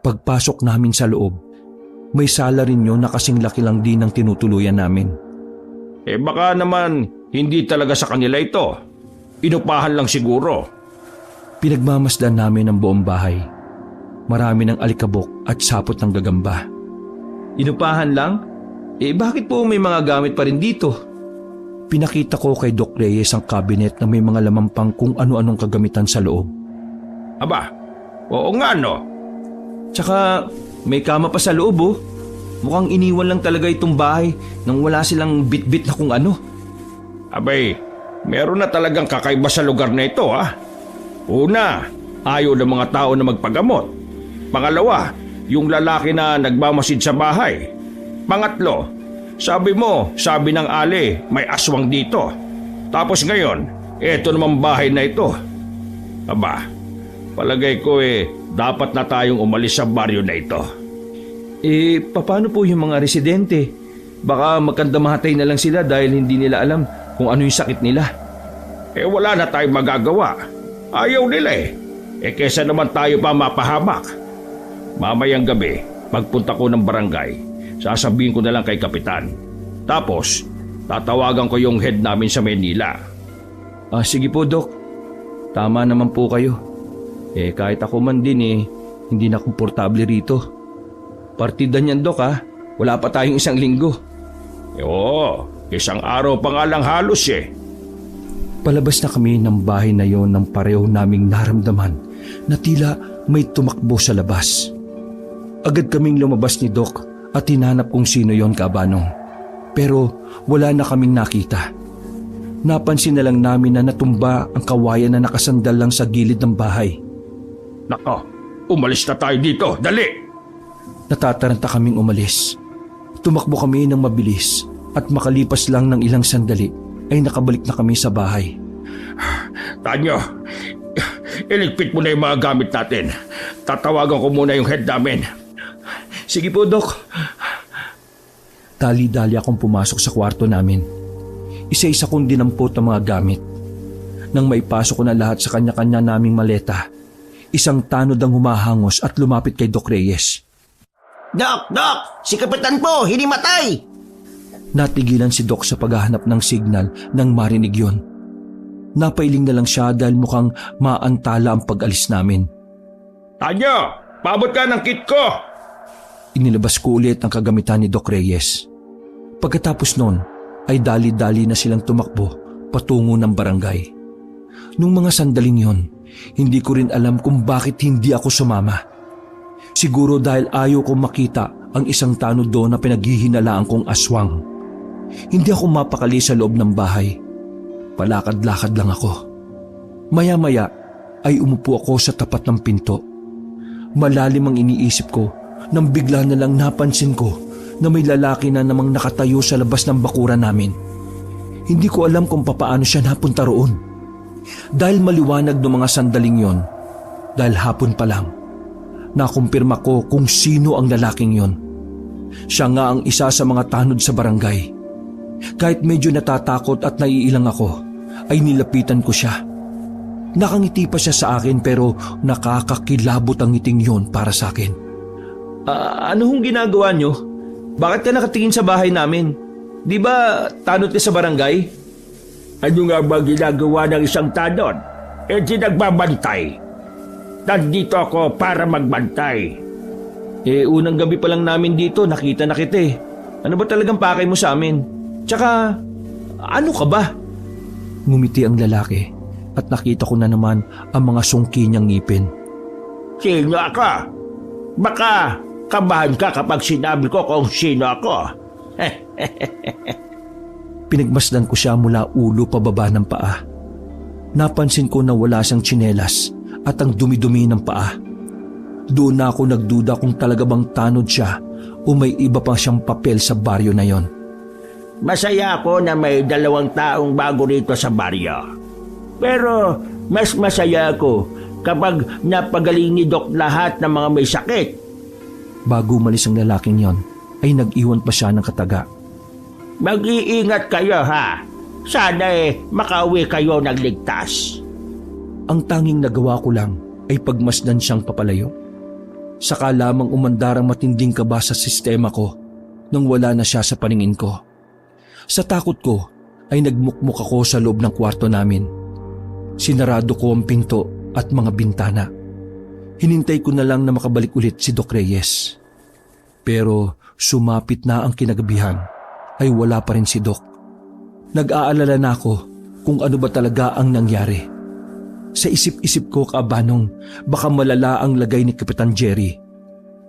Pagpasok namin sa loob, may sala rin yun na kasing laki lang din ang tinutuluyan namin. Baka naman hindi talaga sa kanila ito. Inupahan lang siguro. Pinagmamasdan namin ang buong bahay. Marami ng alikabok at sapot ng gagamba. Inupahan lang? Bakit po may mga gamit pa rin dito? Pinakita ko kay Doc Reyes ang cabinet na may mga laman pang kung ano-anong kagamitan sa loob. Aba, oo nga no. Tsaka may kama pa sa loob oh. Mukhang iniwan lang talaga itong bahay nang wala silang bit-bit na kung ano. Abay, meron na talagang kakaiba sa lugar na ito ha. Una, ayaw ng mga tao na magpagamot. Pangalawa, yung lalaki na nagmamasid sa bahay. Pangatlo, sabi ng ali, may aswang dito. Tapos ngayon, eto namang bahay na ito. Aba, palagay ko dapat na tayong umalis sa baryo na ito. Paano po yung mga residente? Baka magkandamahatay na lang sila dahil hindi nila alam kung ano yung sakit nila. Wala na tayong magagawa. Ayaw nila kesa naman tayo pa mapahamak. Mamayang gabi, pagpunta ko ng barangay, sasabihin ko na lang kay Kapitan. Tapos, tatawagan ko yung head namin sa Manila. Sige po, Doc. Tama naman po kayo. Kahit ako man din hindi na komportable rito. Partida niyan, Doc ha. Wala pa tayong 1 linggo. Oo, 1 araw pa nga lang halos Palabas na kami ng bahay na yon nang pareho naming naramdaman na tila may tumakbo sa labas. Agad kaming lumabas ni Doc at hinanap kung sino yon, Kabanong. Pero wala na kaming nakita. Napansin na lang namin na natumba ang kawayan na nakasandal lang sa gilid ng bahay. Nako, umalis na tayo dito, dali! Natataranta kaming umalis. Tumakbo kami ng mabilis at makalipas lang ng ilang sandali ay nakabalik na kami sa bahay. Tanyo, iligpit mo na yung mga gamit natin. Tatawagan ko muna yung head namin. Sige po, Doc. Dali-dali akong pumasok sa kwarto namin. Isa-isa kong dinampot ang mga gamit. Nang maipasok ko na lahat sa kanya-kanya naming maleta, isang tanod ang humahangos at lumapit kay Doc Reyes. Doc! Si Kapitan po, hinimatay! Natigilan si Doc sa paghahanap ng signal nang marinig yon. Napailing na lang siya dahil mukhang maantala ang pag-alis namin. Tanyo, paabot ka ng kit ko! Inilabas ko ulit ang kagamitan ni Doc Reyes. Pagkatapos nun, ay dali-dali na silang tumakbo patungo ng barangay. Nung mga sandaling yon, hindi ko rin alam kung bakit hindi ako sumama. Siguro dahil ayaw kong makita ang isang tanod doon na pinaghihinalaan kong aswang. Hindi ako mapakali sa loob ng bahay. Palakad-lakad lang ako. Maya-maya ay umupo ako sa tapat ng pinto. Malalim ang iniisip ko nang bigla na lang napansin ko na may lalaki na namang nakatayo sa labas ng bakuran namin. Hindi ko alam kung papaano siya napunta roon. Dahil maliwanag ng mga sandaling yon, dahil hapon pa lang, nakumpirma ko kung sino ang lalaking yon. Siya nga ang isa sa mga tanod sa barangay. Kahit medyo natatakot at naiilang ako, ay nilapitan ko siya. Nakangiti pa siya sa akin pero nakakakilabot ang ngiting yon para sa akin. Ano hong ginagawa nyo? Bakit ka nakatingin sa bahay namin? Di ba tanod ka sa barangay? Ano nga ba ginagawa ng isang tanod? Di nagbabantay. Nandito ako para magbantay. Unang gabi pa lang namin dito, nakita na kita eh. Ano ba talagang pakay mo sa amin? Tsaka, ano ka ba? Ngumiti ang lalaki at nakita ko na naman ang mga sungki niyang ngipin. Sino ako? Baka kabahan ka kapag sinabi ko kung sino ako. Pinagmasdan ko siya mula ulo pababa ng paa. Napansin ko na wala siyang tsinelas at ang dumi-dumi ng paa. Doon na ako nagduda kung talaga bang tanod siya o may iba pa siyang papel sa baryo na yon. Masaya ako na may 2 taong bago rito sa baryo. Pero mas masaya ako kapag napagaling ni Doc lahat ng mga may sakit. Bago umalis ang lalaking yon, ay nag-iwan pa siya ng kataga. Mag-iingat kayo ha. Sana makauwi kayo nagligtas. Ang tanging nagawa ko lang ay pagmasdan siyang papalayo. Saka lamang umandar ang matinding kaba sa sistema ko nang wala na siya sa paningin ko. Sa takot ko ay nagmukmuk ako sa loob ng kwarto namin. Sinarado ko ang pinto at mga bintana. Hinintay ko na lang na makabalik ulit si Doc Reyes. Pero sumapit na ang kinagabihan ay wala pa rin si Doc. Nag-aalala na ako kung ano ba talaga ang nangyari. Sa isip-isip ko kaabanong baka malala ang lagay ni Kapitan Jerry.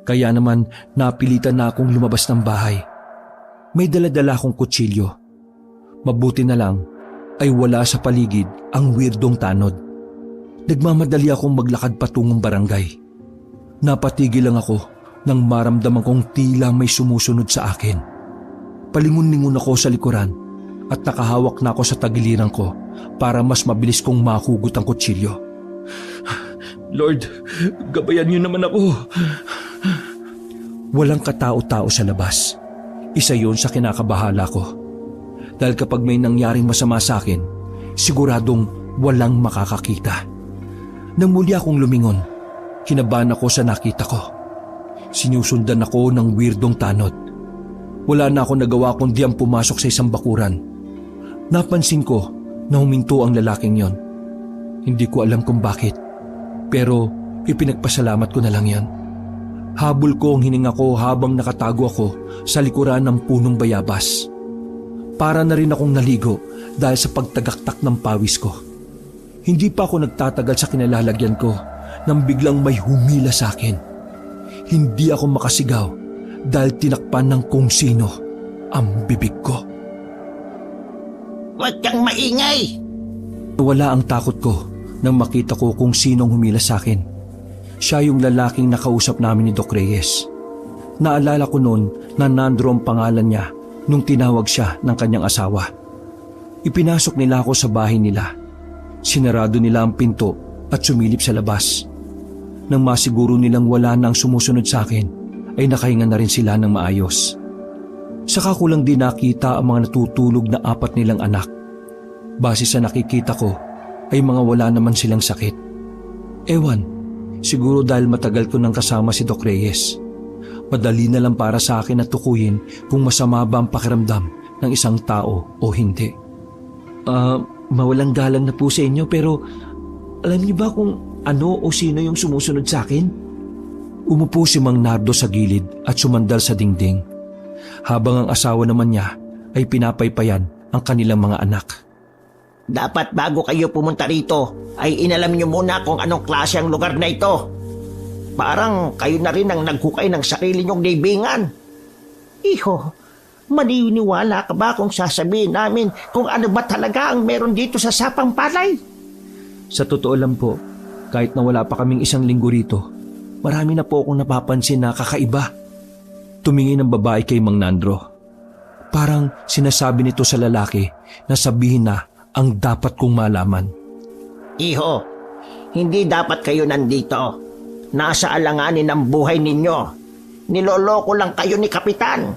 Kaya naman napilitan na akong lumabas ng bahay. May dala-dala akong kutsilyo. Mabuti na lang ay wala sa paligid ang weirdong tanod. Nagmamadali akong maglakad patungong barangay. Napatigil lang ako nang maramdaman kong tila may sumusunod sa akin. Palingon-lingon ako sa likuran at nakahawak na ako sa tagiliran ko para mas mabilis kong mahugot ang kutsilyo. Lord, gabayan niyo naman ako. Walang katao-tao sa labas. Isa yun sa kinakabahala ko. Dahil kapag may nangyaring masama sa akin, siguradong walang makakakita. Nang muli akong lumingon, kinabahan ako sa nakita ko. Sinusundan ako ng weirdong tanod. Wala na ako nagawa kundi ang pumasok sa isang bakuran. Napansin ko na huminto ang lalaking yon. Hindi ko alam kung bakit, pero ipinagpasalamat ko na lang yan. Habol ko ang hininga ko habang nakatago ako sa likuran ng punong bayabas. Para na rin akong naligo dahil sa pagtagaktak ng pawis ko. Hindi pa ako nagtatagal sa kinalalagyan ko nang biglang may humila sa akin. Hindi ako makasigaw dahil tinakpan ng kung sino ang bibig ko. Huwag kang maingay! Wala ang takot ko nang makita ko kung sinong humila sa akin. Siya yung lalaking nakausap namin ni Doc Reyes. Naalala ko noon na Nandro ang pangalan niya nung tinawag siya ng kanyang asawa. Ipinasok nila ako sa bahay nila. Sinarado nila ang pinto at sumilip sa labas. Nang masiguro nilang wala na ang sumusunod sa akin, ay nakahinga na rin sila ng maayos. Saka ko lang din nakita ang mga natutulog na 4 nilang anak. Base sa nakikita ko, ay mga wala naman silang sakit. Ewan, siguro dahil matagal ko nang kasama si Doc Reyes. Madali na lang para sa akin na tukuyin kung masama ba ang pakiramdam ng isang tao o hindi. Mawalang galang na po sa inyo pero alam niyo ba kung ano o sino yung sumusunod sa akin? Umupo si Mang Nardo sa gilid at sumandal sa dingding. Habang ang asawa naman niya ay pinapaypayan ang kanilang mga anak. Dapat bago kayo pumunta rito ay inalam niyo muna kung anong klase ang lugar na ito. Parang kayo na rin ang naghukay ng sarili niyong libingan. Iho, maniniwala ka ba kung sasabihin namin kung ano ba talaga ang meron dito sa Sapang Palay? Sa totoo lang po, kahit na wala pa kaming 1 linggo rito, marami na po akong napapansin na kakaiba. Tumingin ang babae kay Mang Nandro. Parang sinasabi nito sa lalaki na sabihin na ang dapat kong malaman. Iho, hindi dapat kayo nandito. Nasa alanganin ang buhay ninyo. Niloloko lang kayo ni Kapitan.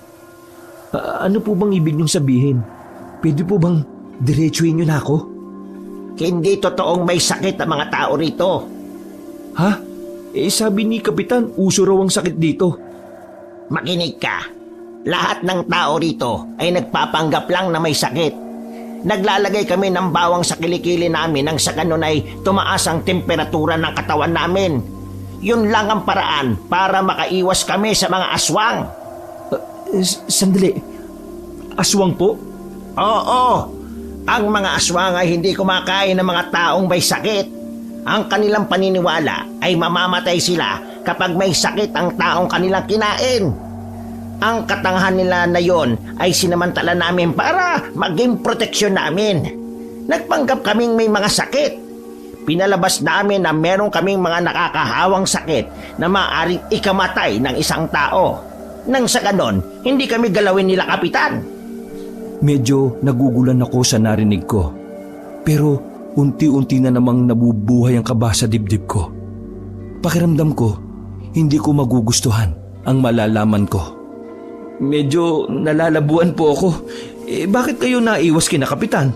Ano po bang ibig niyong sabihin? Pwede po bang diretsuhin niyo na ako? Hindi totoong may sakit ang mga tao rito. Ha? Sabi ni Kapitan, uso raw ang sakit dito. Makinig ka. Lahat ng tao rito ay nagpapanggap lang na may sakit. Naglalagay kami ng bawang sa kilikili namin nang sa ganun ay tumaas ang temperatura ng katawan namin. Yun lang ang paraan para makaiwas kami sa mga aswang. Sandali. Aswang po? Oo. Ang mga aswang ay hindi kumakain ng mga taong may sakit. Ang kanilang paniniwala ay mamamatay sila kapag may sakit ang taong kanilang kinain. Ang katangahan nila na yon ay sinamantala namin para maging proteksyon namin. Nagpanggap kaming may mga sakit. Pinalabas namin na meron kaming mga nakakahawang sakit na maaaring ikamatay ng isang tao. Nang sa ganon, hindi kami galawin nila, Kapitan. Medyo nagugulan ako sa narinig ko. Pero unti-unti na namang nabubuhay ang kaba sa dibdib ko. Pakiramdam ko, hindi ko magugustuhan ang malalaman ko. Medyo nalalabuan po ako. Bakit kayo naiwas kina Kapitan?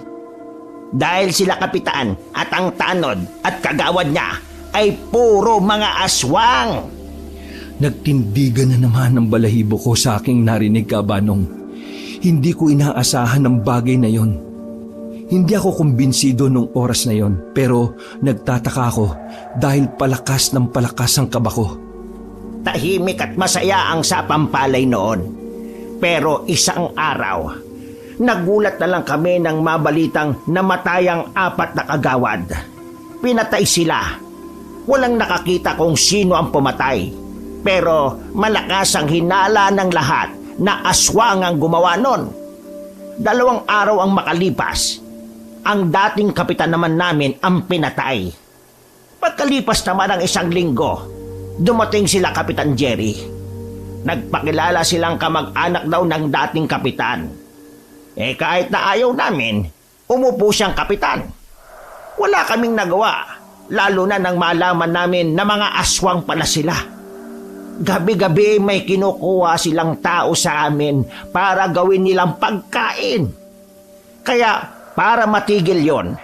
Dahil sila Kapitan at ang tanod at kagawad niya ay puro mga aswang. Nagtindigan na naman ang balahibo ko sa aking narinig, Kabanong. Hindi ko inaasahan ang bagay na yon. Hindi ako kumbinsido nung oras na yon, pero nagtataka ako dahil palakas ng palakas ang kaba ko. Tahimik at masaya ang sapampalay noon. Pero isang araw, nagulat na lang kami nang mabalitang namatay ang 4 na kagawad. Pinatay sila. Walang nakakita kung sino ang pumatay. Pero malakas ang hinala ng lahat na aswang ang gumawa nun. 2 araw ang makalipas. Ang dating kapitan naman namin ang pinatay. Pagkalipas naman ng 1 linggo, dumating sila Kapitan Jerry. Nagpakilala silang kamag-anak daw ng dating kapitan. Kahit na ayaw namin, umupo siyang kapitan. Wala kaming nagawa, lalo na nang malaman namin na mga aswang pala sila. Gabi-gabi may kinukuha silang tao sa amin para gawin nilang pagkain. Kaya para matigil yon,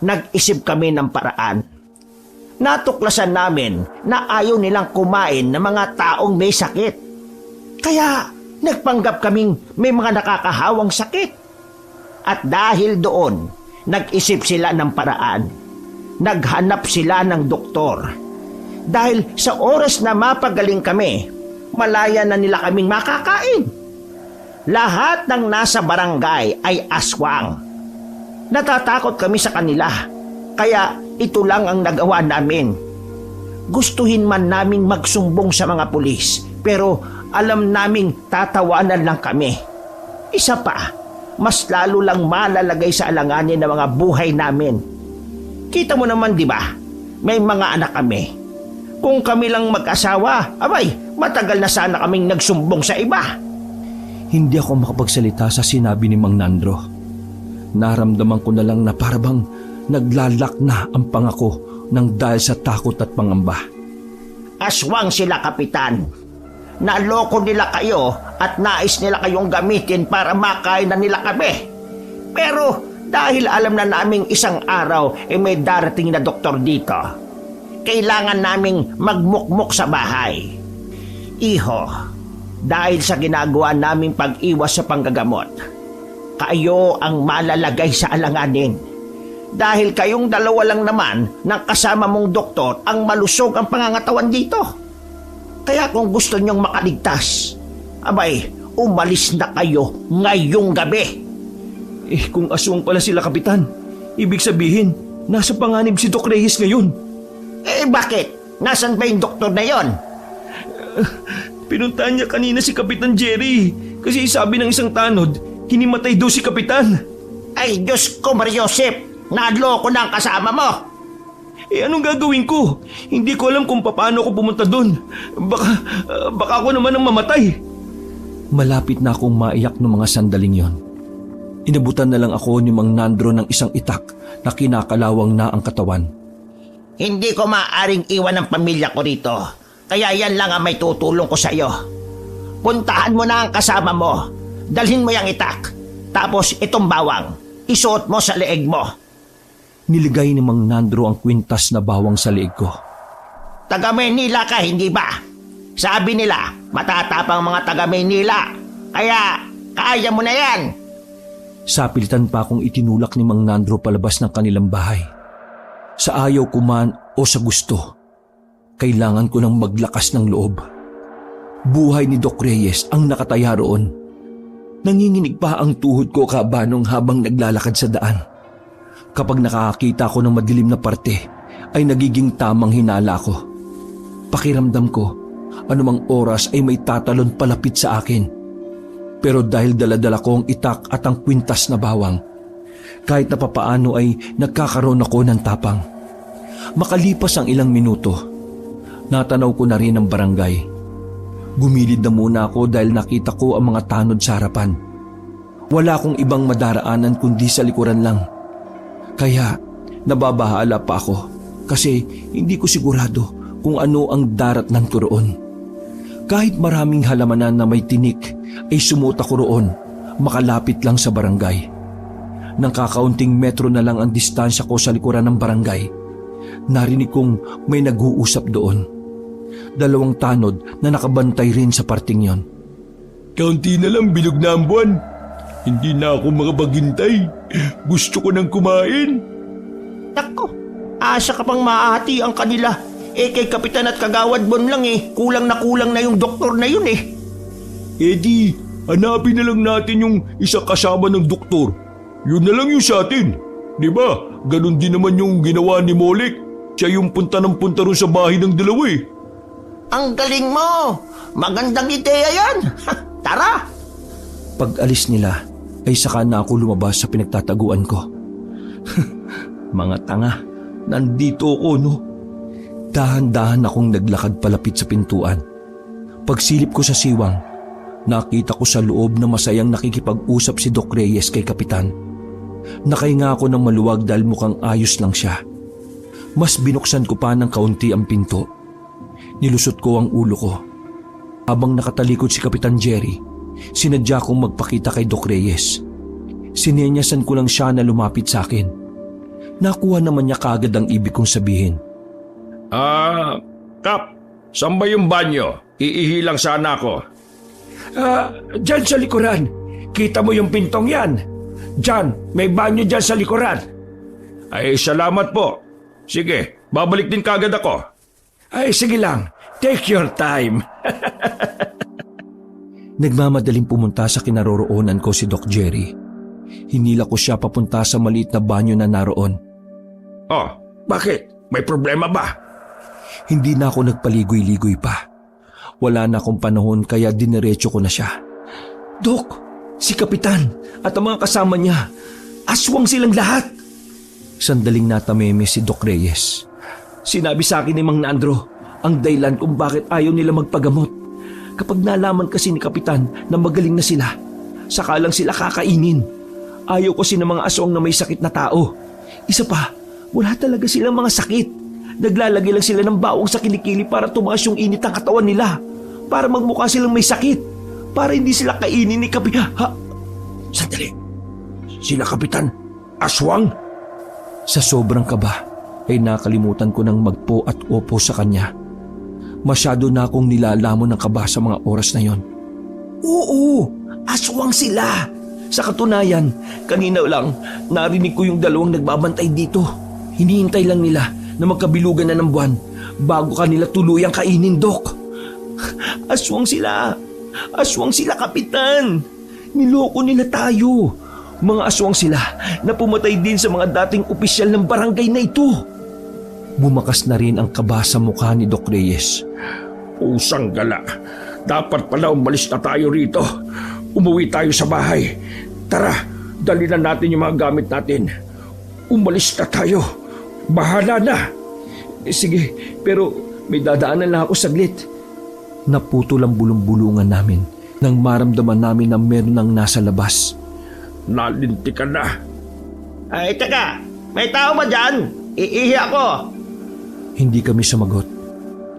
nag-isip kami ng paraan. Natuklasan namin na ayaw nilang kumain ng mga taong may sakit. Kaya nagpanggap kaming may mga nakakahawang sakit. At dahil doon, nag-isip sila ng paraan. Naghanap sila ng doktor. Dahil sa oras na mapagaling kami, malaya na nila kaming makakain. Lahat ng nasa barangay ay aswang. Natatakot kami sa kanila. Kaya ito lang ang nagawa namin. Gustuhin man naming magsumbong sa mga pulis, pero alam naming tatawanan lang kami. Isa pa, mas lalo lang malalagay sa alanganin ng mga buhay namin. Kita mo naman, di ba? May mga anak kami. Kung kami lang mag-asawa, abay, matagal na sana kaming nagsumbong sa iba. Hindi ako makapagsalita sa sinabi ni Mang Nandro. Naramdaman ko na lang na parabang naglalak na ang pangako ng dahil sa takot at pangamba. Aswang sila, Kapitan. Naloko nila kayo at nais nila kayong gamitin para makain na nila kami. Pero dahil alam na naming isang araw may darating na doktor dito, kailangan naming magmukmok sa bahay. Iho, dahil sa ginagawa naming pag-iwas sa panggagamot, kayo ang malalagay sa alanganin. Dahil kayong 2 lang naman ng kasama mong doktor ang malusog ang pangangatawan dito. Kaya kung gusto niyong makaligtas, abay, umalis na kayo ngayong gabi. Kung aswang pala sila, Kapitan, ibig sabihin, nasa panganib si Doc Reyes ngayon. Bakit? Nasaan ba yung doktor na yon? Pinuntahan niya kanina si Kapitan Jerry kasi sabi ng isang tanod, hinimatay daw si Kapitan. Ay, Diyos ko, Mariosep, naloko na ang kasama mo. Anong gagawin ko? Hindi ko alam kung paano ako pumunta doon. Baka ako naman ang mamatay. Malapit na akong maiyak ng mga sandaling yon. Inabutan na lang ako ni Mang Nandro ng isang itak na kinakalawang na ang katawan. Hindi ko maaaring iwan ang pamilya ko rito. Kaya yan lang ang may tutulong ko sa iyo. Puntahan mo na ang kasama mo. Dalhin mo yung itak. Tapos itong bawang, isuot mo sa leeg mo. Niligay ni Mang Nandro ang kwintas na bawang sa leeg ko. Taga Maynila ka, hindi ba? Sabi nila, matatapang mga taga Maynila. Kaya, kaya mo na yan. Sapilitan pa akong itinulak ni Mang Nandro palabas ng kanilang bahay. Sa ayaw ko man o sa gusto, kailangan ko ng maglakas ng loob. Buhay ni Doc Reyes ang nakataya roon. Nanginginig pa ang tuhod ko kabanong habang naglalakad sa daan. Kapag nakakita ko ng madilim na parte, ay nagiging tamang hinala ko. Pakiramdam ko, anumang oras ay may tatalon palapit sa akin. Pero dahil daladala ko ang itak at ang kwintas na bawang, kahit na papaano ay nagkakaroon ako ng tapang. Makalipas ang ilang minuto, natanaw ko na rin ang barangay. Gumilid na muna ako dahil nakita ko ang mga tanod sa harapan. Wala akong ibang madaraanan kundi sa likuran lang. Kaya nababahala pa ako kasi hindi ko sigurado kung ano ang daratnan ko roon. Kahit maraming halamanan na may tinik ay sumuot ako roon, makalapit lang sa barangay. Nang kakaunting metro na lang ang distansya ko sa likuran ng barangay, narinig kong may nag-uusap doon. 2 tanod na nakabantay rin sa parting yon. Kaunti na lang bilog na ang buwan. Hindi na ako makapaghintay. Gusto ko nang kumain. Tako, asa ka pang maahati ang kanila. Kay Kapitan at Kagawad Bon lang kulang na yung doktor na yun Eddie, hanapin na lang natin yung isa kasama ng doktor. Yun na lang yung sa atin. Di ba? Ganon din naman yung ginawa ni Molek. Siya yung punta ng punta ron sa bahay ng dalawa Ang galing mo! Magandang ideya yan! Tara! Pag-alis nila ay saka na ako lumabas sa pinagtataguan ko. Mga tanga, nandito ako no. Dahan-dahan akong naglakad palapit sa pintuan. Pagsilip ko sa siwang, nakita ko sa loob na masayang nakikipag-usap si Doc Reyes kay Kapitan. Nakahinga ako ng maluwag dahil mukhang ayos lang siya. Mas binuksan ko pa ng kaunti ang pinto. Nilusot ko ang ulo ko. Habang nakatalikod si Kapitan Jerry, sinadya kong magpakita kay Doc Reyes. Sinenyasan ko lang siya na lumapit sa akin. Nakuha naman niya kaagad ang ibig kong sabihin. Kap, saan ba yung banyo? Iihi lang sana ako. Diyan sa likuran. Kita mo yung pintong yan. Diyan, may banyo diyan sa likuran. Ay, salamat po. Sige, babalik din kagad ako. Ay, sige lang. Take your time. Nagmamadaling pumunta sa kinaroroonan ko si Doc Jerry. Hinila ko siya papunta sa maliit na banyo na naroon. Oh, bakit? May problema ba? Hindi na ako nagpaligoy-ligoy pa. Wala na akong panahon kaya diniretso ko na siya. Dok, si Kapitan at ang mga kasama niya, aswang silang lahat. Sandaling natameme si Doc Reyes. Sinabi sa akin ni Mang Nandro ang dahilan kung bakit ayaw nila magpagamot. Kapag nalaman kasi ni Kapitan na magaling na sila, saka lang sila kakainin. Ayaw kasi ng mga aswang na may sakit na tao. Isa pa, wala talaga silang mga sakit. Naglalagay lang sila ng bawang sa kilikili para tumaas yung init ng katawan nila. Para magmukha silang may sakit. Para hindi sila kainin ni Kapitan. Sandali. Sila Kapitan, aswang? Sa sobrang kaba, ay nakalimutan ko ng magpo at opo sa kanya. Masyado na akong nilalamon ng kaba sa mga oras na yon. Oo, aswang sila. Sa katunayan, kanina lang narinig ko yung 2 nagbabantay dito. Hinihintay lang nila na magkabilugan na ng buwan bago kanila tuluyang kainin, Dok. Aswang sila. Aswang sila, Kapitan. Niloko nila tayo. Mga aswang sila na pumatay din sa mga dating opisyal ng barangay na ito. Bumakas na rin ang kaba sa mukha ni Doc Reyes. Pusang gala. Dapat pala umalis na tayo rito. Umuwi tayo sa bahay. Tara, dali na natin yung mga gamit natin. Umalis na tayo. Bahala na. Sige, pero may dadaanan lang ako saglit. Naputol ang bulong-bulungan namin nang maramdaman namin na meron nang nasa labas. nalintikan na. Ay, teka, may tao ba dyan? Iihi ako. Hindi kami sumagot.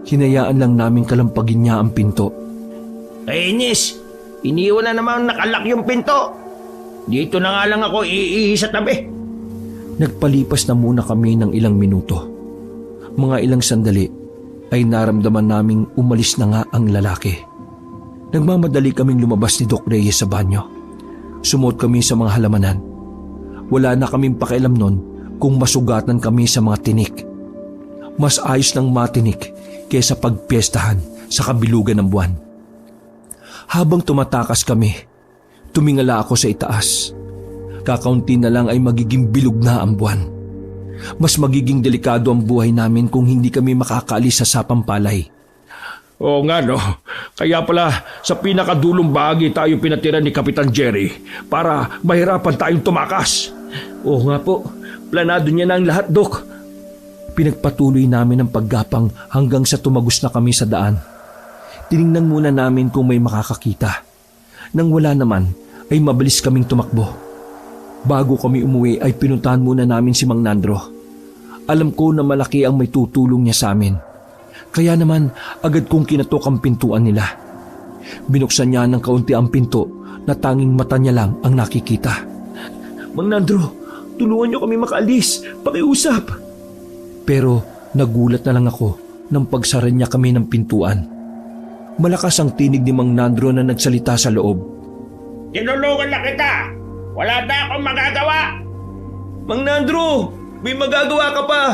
Hinayaan lang namin kalampagin niya ang pinto. Ay, Inis, iniwan na naman nakalak yung pinto. Dito na nga lang ako iihi sa tabi. Nagpalipas na muna kami ng ilang minuto. Mga ilang sandali ay naramdaman naming umalis na nga ang lalaki. Nagmamadali kaming lumabas ni Doc Reyes sa banyo. Sumuot kami sa mga halamanan. Wala na kaming pakialam nun kung masugatan kami sa mga tinik. Mas ayos nang matinik kaysa pagpiestahan sa kabilugan ng buwan. Habang tumatakas kami, tumingala ako sa itaas. Kakaunti na lang ay magiging bilog na ang buwan. Mas magiging delikado ang buhay namin kung hindi kami makakaalis sa sapang palay. Oo nga no, kaya pala sa pinakadulong bahagi tayo pinatira ni Kapitan Jerry para mahirapan tayong tumakas. Oo nga po, planado niya na ang lahat, Dok. Pinagpatuloy namin ang paggapang hanggang sa tumagos na kami sa daan. Tiningnan muna namin kung may makakakita. Nang wala naman, ay mabilis kaming tumakbo. Bago kami umuwi ay pinuntahan muna namin si Mang Nandro. Alam ko na malaki ang may tutulong niya sa amin. Kaya naman agad kong kinatok ang pintuan nila. Binuksan niya ng kaunti ang pinto na tanging mata niya lang ang nakikita. Mang Nandro, tulungan niyo kami makaalis. Pakiusap. Pero nagulat na lang ako nang pagsara niya kami ng pintuan. Malakas ang tinig ni Mang Nandro na nagsalita sa loob. Tinulungan na kita. Wala na akong magagawa. Mang Nandro, may magagawa ka pa.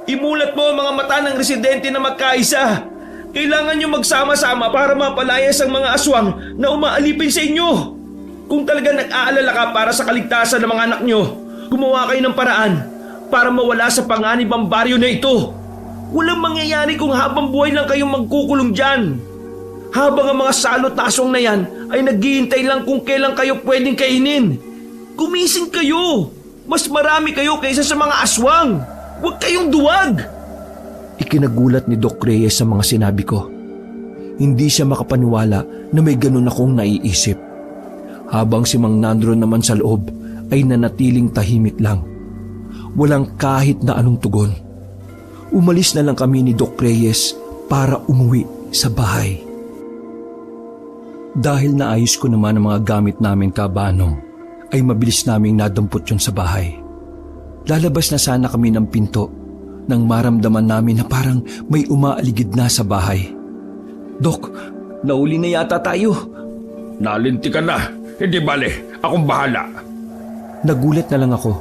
Imulat mo ang mga mata ng residente na magkaisa. Kailangan niyo magsama-sama para mapalayas ang mga aswang na umaalipin sa inyo. Kung talaga nag-aalala ka para sa kaligtasan ng mga anak niyo, gumawa kayo ng paraan para mawala sa panganib ang baryo na ito. Walang mangyayari kung habang buhay lang kayong magkukulong dyan. Habang ang mga salot na aswang na yan ay naghihintay lang kung kailan kayo pwedeng kainin. Gumising kayo! Mas marami kayo kaysa sa mga aswang! Huwag kayong duwag! Ikinagulat ni Doc Reyes sa mga sinabi ko. Hindi siya makapaniwala na may ganun akong naiisip. Habang si Mang Nandro naman sa loob ay nanatiling tahimik lang. Walang kahit na anong tugon. Umalis na lang kami ni Doc Reyes para umuwi sa bahay. Dahil naayos ko naman ang mga gamit namin kabanong, ay mabilis naming nadampot yun sa bahay. Lalabas na sana kami ng pinto nang maramdaman namin na parang may umaaligid na sa bahay. Dok, nauli na yata tayo. Nalintikan na, hindi bale, akong bahala. Nagulat na lang ako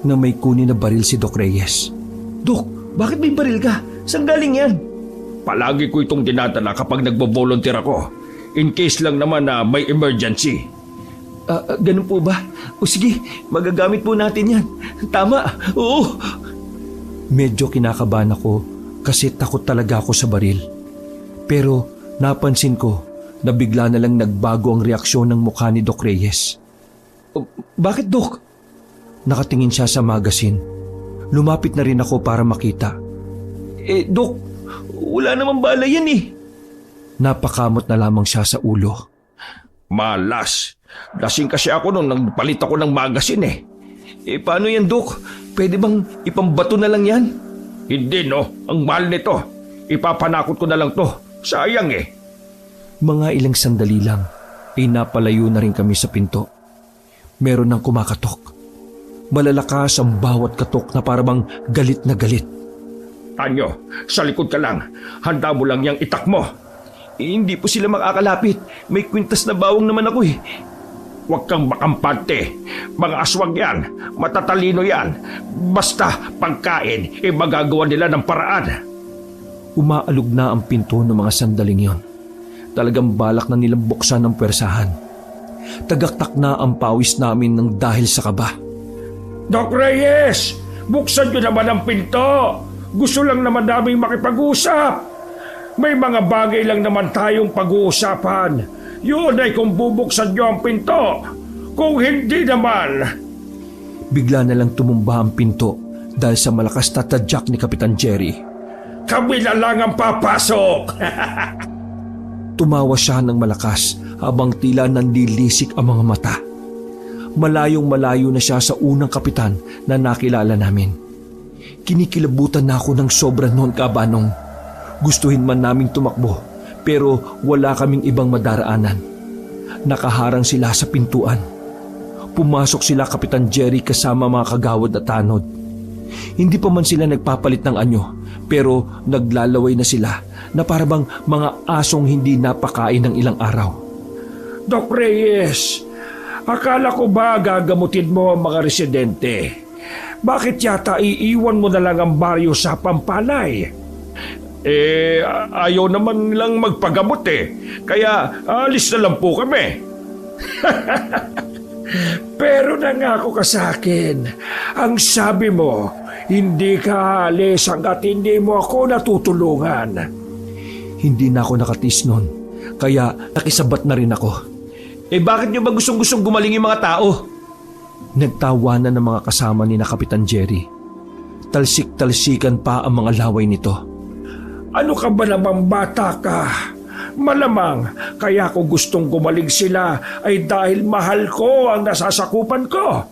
na may kunin na baril si Doc Reyes. Dok, bakit may baril ka? Saan galing yan? Palagi ko itong dinadala kapag nagbo-volunteer ako. In case lang naman na may emergency. Ganun po ba? O sige, magagamit po natin yan. Tama, oo. Medyo kinakabahan ako kasi takot talaga ako sa baril. Pero napansin ko na bigla na lang nagbago ang reaksyon ng mukha ni Doc Reyes. Bakit, Dok? Nakatingin siya sa magazine. Lumapit na rin ako para makita. Dok, wala namang bala yan eh. Napakamot na lamang siya sa ulo. Malas. Lasing kasi ako nung nagpalit ako ng magasin eh. Paano yan, Dok? Pwede bang ipambato na lang yan? Hindi no, ang mahal nito. Ipapanakot ko na lang to. Sayang eh. Mga ilang sandali lang ay napalayo na rin kami sa pinto. Meron nang kumakatok. Malalakas ang bawat katok na parang galit na galit. Tanyo, sa likod ka lang. Handa mo lang yang itak mo. Hindi po sila makakalapit. May kwintas na bawang naman ako eh. Huwag kang makampante. Mga aswang yan. Matatalino yan. Basta pagkain, magagawa nila ng paraan. Umaalog na ang pinto ng mga sandaling yon. Talagang balak na nilang buksan ng pwersahan. Tagaktak na ang pawis namin ng dahil sa kaba. Doc Reyes! Buksan nyo naman ang pinto! Gusto lang naman naming makipag-usap. May mga bagay lang naman tayong pag-uusapan. Yun ay kung bubuksan nyo ang pinto. Kung hindi naman... Bigla na lang tumumba ang pinto dahil sa malakas na tadyak ni Kapitan Jerry. Kami na lang ang papasok! Tumawa siya ng malakas habang tila nandilisik ang mga mata. Malayong malayo na siya sa unang kapitan na nakilala namin. Kinikilabutan na ako ng sobra noon, Kabanong. Gustuhin man naming tumakbo pero wala kaming ibang madaraanan. Nakaharang sila sa pintuan. Pumasok sila Kapitan Jerry kasama mga kagawad at tanod. Hindi pa man sila nagpapalit ng anyo pero naglalaway na sila na parabang mga asong hindi napakain ng ilang araw. Doc Reyes, akala ko ba gagamutin mo ang mga residente? Bakit yata iiwan mo na lang ang baryo sa Pampalay? Ayaw naman lang magpagamot kaya alis na lang po kami. Pero nangako ka sa akin. Ang sabi mo, hindi ka alis hanggat hindi mo ako natutulungan. Hindi na ako nakatis noon, kaya nakisabat na rin ako. Bakit nyo ba gustong-gustong gumaling yung mga tao? Nagtawanan ng mga kasama ni na Kapitan Jerry. Talsik-talsikan pa ang mga laway nito. Ano ka ba namang bata ka? Malamang kaya ko gustong gumaling sila ay dahil mahal ko ang nasasakupan ko.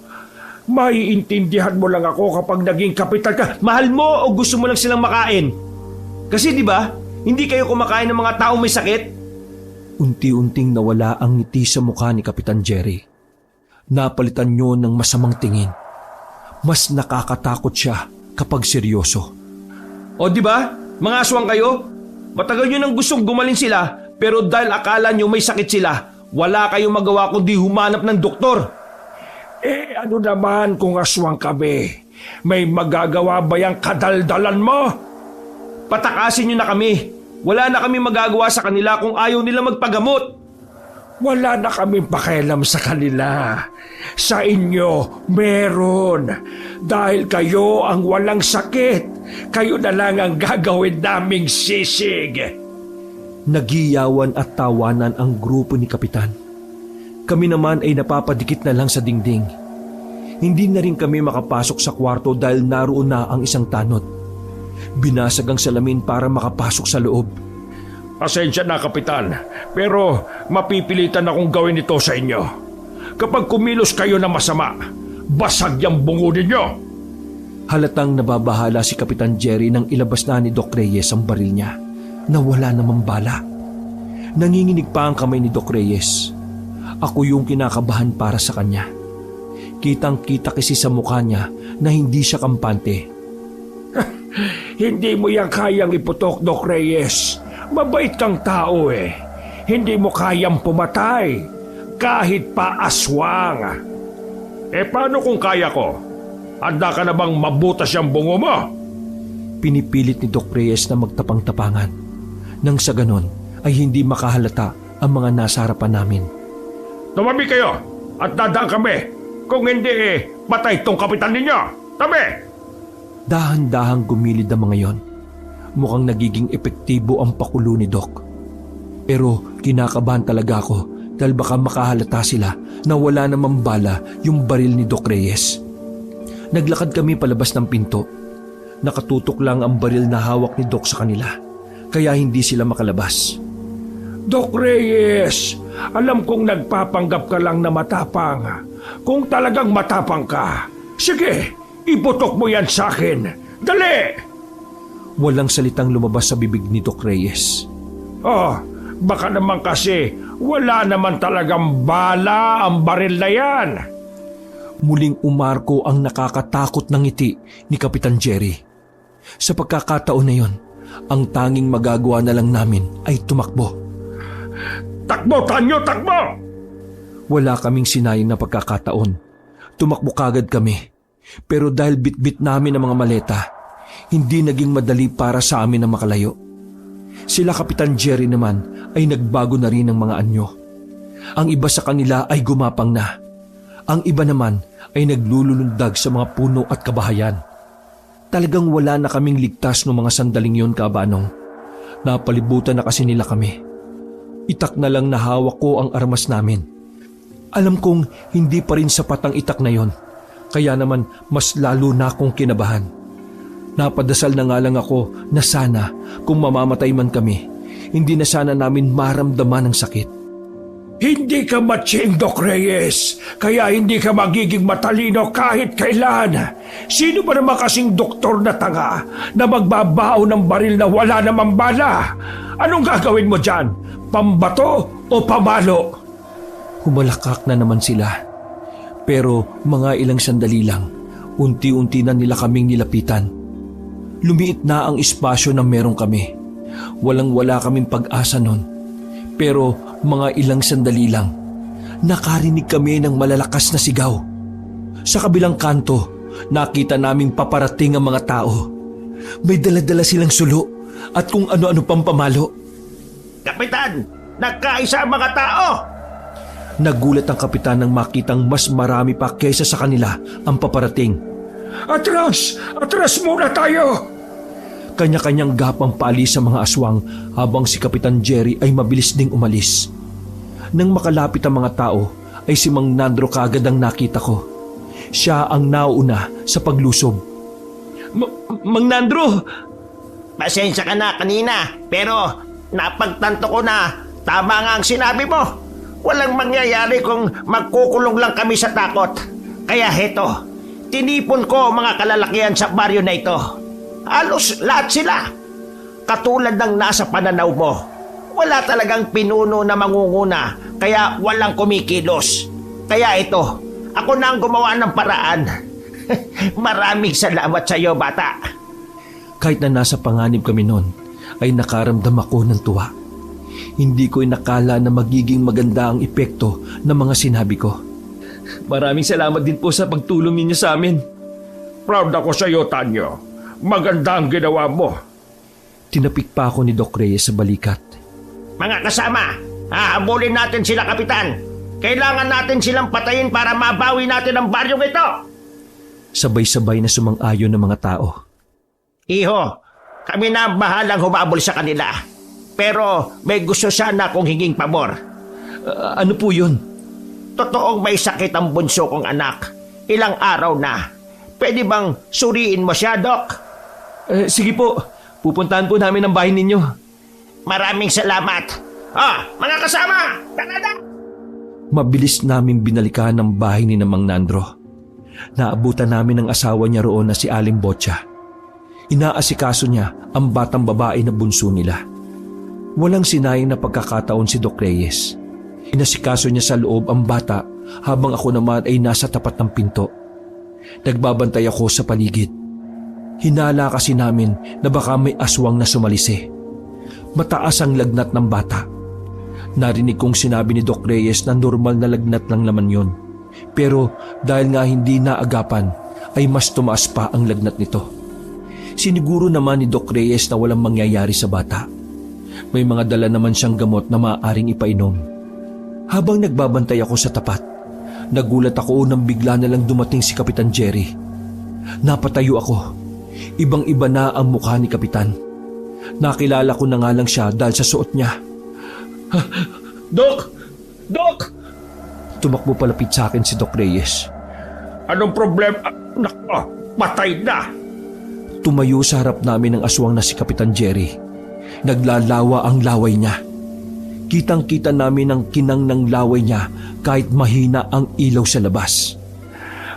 Maiintindihan mo lang ako kapag naging kapitan ka. Mahal mo o gusto mo lang silang makain? Kasi di ba, hindi kayo kumakain ng mga taong may sakit? Unti-unting nawala ang ngiti sa mukha ni Kapitan Jerry. Napalitan niyo ng masamang tingin. Mas nakakatakot siya kapag seryoso. O di ba, mga aswang kayo? Matagal nyo nang gustong gumaling sila pero dahil akala nyo may sakit sila, wala kayong magawa kundi humanap ng doktor. Ano naman kung aswang kami? May magagawa ba yung kadaldalan mo? Patakasin nyo na kami. Wala na kami magagawa sa kanila kung ayaw nila magpagamot. Wala na kaming pakialam sa kanila. Sa inyo, meron. Dahil kayo ang walang sakit, kayo na lang ang gagawin naming sisig. Nagiyawan at tawanan ang grupo ni Kapitan. Kami naman ay napapadikit na lang sa dingding. Hindi na rin kami makapasok sa kwarto dahil naroon na ang isang tanod. Binasag ang salamin para makapasok sa loob. Pasensya na, Kapitan, pero mapipilitan akong gawin ito sa inyo. Kapag kumilos kayo na masama, basag yung bungo ninyo. Halatang nababahala si Kapitan Jerry nang ilabas na ni Doc Reyes ang baril niya na wala namang bala. Nanginginig pa ang kamay ni Doc Reyes. Ako yung kinakabahan para sa kanya. Kitang-kita kasi sa mukha niya na hindi siya kampante. Hindi mo yan kayang iputok, Doc Reyes. Mabait kang tao Hindi mo kayang pumatay, kahit pa aswang. Paano kung kaya ko? Handa ka na bang mabutas yung bungo mo? Pinipilit ni Doc Reyes na magtapang-tapangan. Nang sa ganon ay hindi makahalata ang mga nasa harapan namin. Tumabi kayo at dadaan kami. Kung hindi patay tong kapitan ninyo. Tabi! Dahan-dahang gumilid ang mga yon. Mukhang nagiging epektibo ang pakulo ni Doc. Pero kinakabahan talaga ako dahil baka makahalata sila na wala namang bala yung baril ni Doc Reyes. Naglakad kami palabas ng pinto. Nakatutok lang ang baril na hawak ni Doc sa kanila, kaya hindi sila makalabas. Doc Reyes, alam kong nagpapanggap ka lang na matapang. Kung talagang matapang ka, sige, iputok mo yan sa akin. Dali! Walang salitang lumabas sa bibig ni Doc Reyes. Oh, baka naman kasi wala naman talagang bala ang baril na yan. Muling umarko ang nakakatakot na ngiti ni Kapitan Jerry. Sa pagkakataon na yon, ang tanging magagawa na lang namin ay tumakbo. Takbo, Tanyo, takbo! Wala kaming sinayang na pagkakataon. Tumakbo kagad kami. Pero dahil bitbit namin ang mga maleta, hindi naging madali para sa amin na makalayo. Sila Kapitan Jerry naman ay nagbago na rin ng mga anyo. Ang iba sa kanila ay gumapang na. Ang iba naman ay naglulundag sa mga puno at kabahayan. Talagang wala na kaming ligtas noong mga sandaling yon, Kabanong. Napalibutan na kasi nila kami. Itak na lang na hawak ko ang armas namin. Alam kong hindi pa rin sapat ang itak na yon, kaya naman mas lalo na akong kinabahan. Napadasal na nga lang ako na sana kung mamamatay man kami, hindi na sana namin maramdaman ang sakit. Hindi ka matching, Doc Reyes. Kaya hindi ka magiging matalino kahit kailan. Sino ba naman kasing doktor na tanga na magbabao ng baril na wala namang bala? Anong gagawin mo dyan? Pambato o pamalo? Humalakak na naman sila. Pero mga ilang sandali lang, unti-unti na nila kaming nilapitan. Lumiit na ang espasyo na meron kami. Walang-wala kaming pag-asa nun. Pero mga ilang sandali lang, nakarinig kami ng malalakas na sigaw. Sa kabilang kanto, nakita naming paparating ang mga tao. May dala-dala silang sulo at kung ano-ano pang pamalo. Kapitan, nagkaisa ang mga tao! Nagulat ang kapitan nang makitang mas marami pa kaysa sa kanila ang paparating. Atras! Atras muna tayo! Kanya-kanyang gapang paalis sa mga aswang habang si Kapitan Jerry ay mabilis ding umalis. Nang makalapit ang mga tao ay si Mang Nandro kaagad ang nakita ko. Siya ang nauna sa paglusob. Mang Nandro! Pasensya ka na kanina, pero napagtanto ko na tama nga ang sinabi mo. Walang mangyayari kung magkukulong lang kami sa takot. Kaya heto, tinipon ko ang mga kalalakihan sa baryo na ito. Halos lahat sila. Katulad ng nasa pananaw mo. Wala talagang pinuno na mangunguna, kaya walang kumikilos. Kaya ito, ako na ang gumawa ng paraan. Maraming salamat sa iyo, bata. Kahit na nasa panganib kami noon, ay nakaramdam ako ng tuwa. Hindi ko inakala na magiging maganda ang epekto ng mga sinabi ko. Maraming salamat din po sa pagtulong ninyo sa amin. Proud ako sa iyo, Tanyo. Maganda ang ginawa mo. Tinapik pa ako ni Doc Reyes sa balikat. Mga kasama, hahabulin natin sila, Kapitan. Kailangan natin silang patayin para mabawi natin ang baryong ito. Sabay-sabay na sumang-ayon ng mga tao. Iho, kami na ang bahalang humabol sa kanila. Pero may gusto sana akong hinging pabor. Ano po yun? Totoong may sakit ang bunso kong anak. Ilang araw na. Pwede bang suriin mo siya, Doc? Sige po, pupuntahan po namin ang bahay ninyo. Maraming salamat. Mga kasama! Tanada! Mabilis namin binalikan ang bahay ni Mang Nandro. Naabutan namin ang asawa niya roon na si Aling Botya. Inaasikaso niya ang batang babae na bunso nila. Walang sinayang na pagkakataon si Doc Reyes. Inasikaso niya sa loob ang bata habang ako naman ay nasa tapat ng pinto. Nagbabantay ako sa paligid. Hinala kasi namin na baka may aswang na sumalisi. Mataas ang lagnat ng bata. Narinig kong sinabi ni Doc Reyes na normal na lagnat lang naman yun. Pero dahil nga hindi naagapan, ay mas tumaas pa ang lagnat nito. Siniguro naman ni Doc Reyes na walang mangyayari sa bata. May mga dala naman siyang gamot na maaaring ipainom. Habang nagbabantay ako sa tapat, nagulat ako nang bigla na lang dumating si Kapitan Jerry. Napatayo ako. Ibang-iba na ang mukha ni Kapitan. Nakilala ko na nga lang siya dahil sa suot niya. Doc! Doc! Tumakbo palapit sa akin si Doc Reyes. Anong problema? Nako, patay na! Tumayo sa harap namin ang aswang na si Kapitan Jerry. Naglalawa ang laway niya. Kitang-kita namin ang kinang ng laway niya kahit mahina ang ilaw sa labas.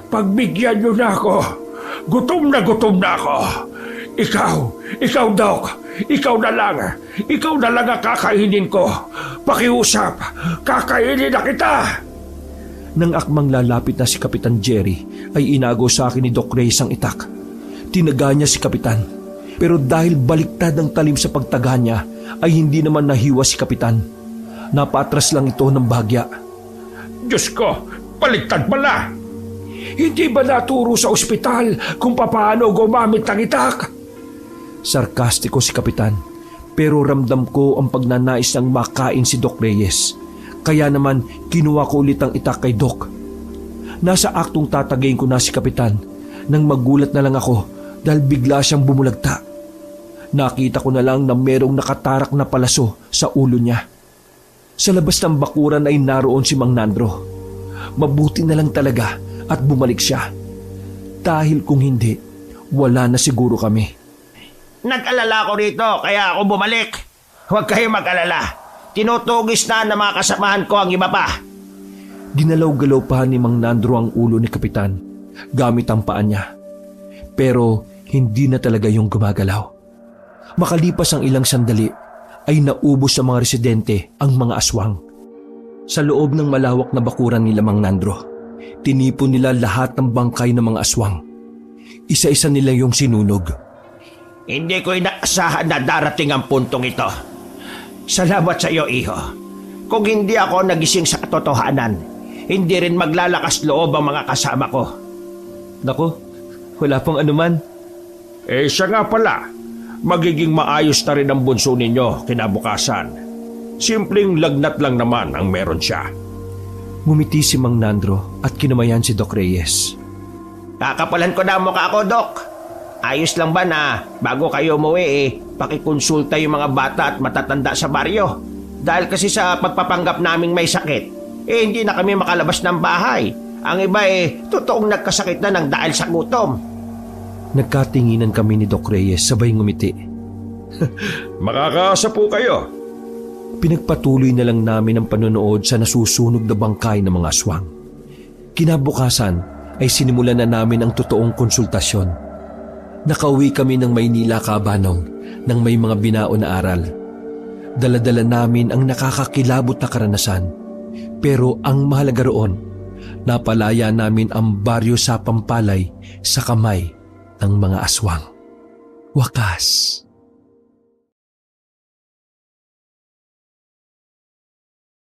Pagbigyan niyo na ako. Gutom na ako. Ikaw, Doc. Ikaw na lang ang kakainin ko. Pakiusap, kakainin na kita. Nang akmang lalapit na si Kapitan Jerry, ay inago sa akin ni Doc Reyes ang itak. Tinaga niya si Kapitan. Pero dahil baliktad ang talim sa pagtaga niya, ay hindi naman nahiwa si Kapitan. Napatras lang ito ng bahagya. Diyos ko, baliktad pala. Hindi ba naturo sa ospital kung paano gumamit ng itak? Sarkastiko si Kapitan, pero ramdam ko ang pagnanais ng makain si Doc Reyes. Kaya naman kinuha ko ulit ang itak kay Doc. Nasa aktong tatagayin ko na si Kapitan nang magulat na lang ako dahil bigla siyang bumulagta. Nakita ko na lang na merong nakatarak na palaso sa ulo niya. Sa labas ng bakuran ay naroon si Mang Nandro. Mabuti na lang talaga at bumalik siya. Dahil kung hindi, wala na siguro kami. Nag-alala ko rito kaya ako bumalik. Huwag kayo mag-alala. tinutugis na ng mga kasamahan ko ang iba pa. Ginalaw-galaw pa ni Mang Nandro ang ulo ni Kapitan gamit ang paa niya. Pero hindi na talaga yung gumagalaw. Makalipas ang ilang sandali ay naubos sa mga residente ang mga aswang. Sa loob ng malawak na bakuran nila Mang Nandro, tinipon nila lahat ng bangkay ng mga aswang. Isa-isa nila yung sinunog. Hindi ko inaasahan na darating ang puntong ito. Salamat sa iyo, iho. Kung hindi ako nagising sa katotohanan, hindi rin maglalakas loob ang mga kasama ko. Naku, wala pang anuman. Siya nga pala, magiging maayos na rin ang bunso ninyo kinabukasan. Simpleng lagnat lang naman ang meron siya. Ngumiti si Mang Nandro at kinamayan si Doc Reyes. Kakapalan ko na ang mukha ko, Doc. Ayos lang ba na bago kayo umuwi pakikonsulta yung mga bata at matatanda sa baryo? Dahil kasi sa pagpapanggap naming may sakit, hindi na kami makalabas ng bahay. Ang iba totoong nagkasakit na ng dahil sa gutom. Nagkatinginan kami ni Doc Reyes sabay ngumiti. Makakaasa po kayo. Pinagpatuloy na lang namin ang panonood sa nasusunog na bangkay ng mga aswang. Kinabukasan ay sinimulan na namin ang totoong konsultasyon. Nakauwi kami ng Maynila Kabanong nang may mga binaon na aral. Dala-dala namin ang nakakakilabot na karanasan. Pero ang mahalaga roon, napalaya namin ang baryo sa Pampalay sa kamay ng mga aswang. Wakas.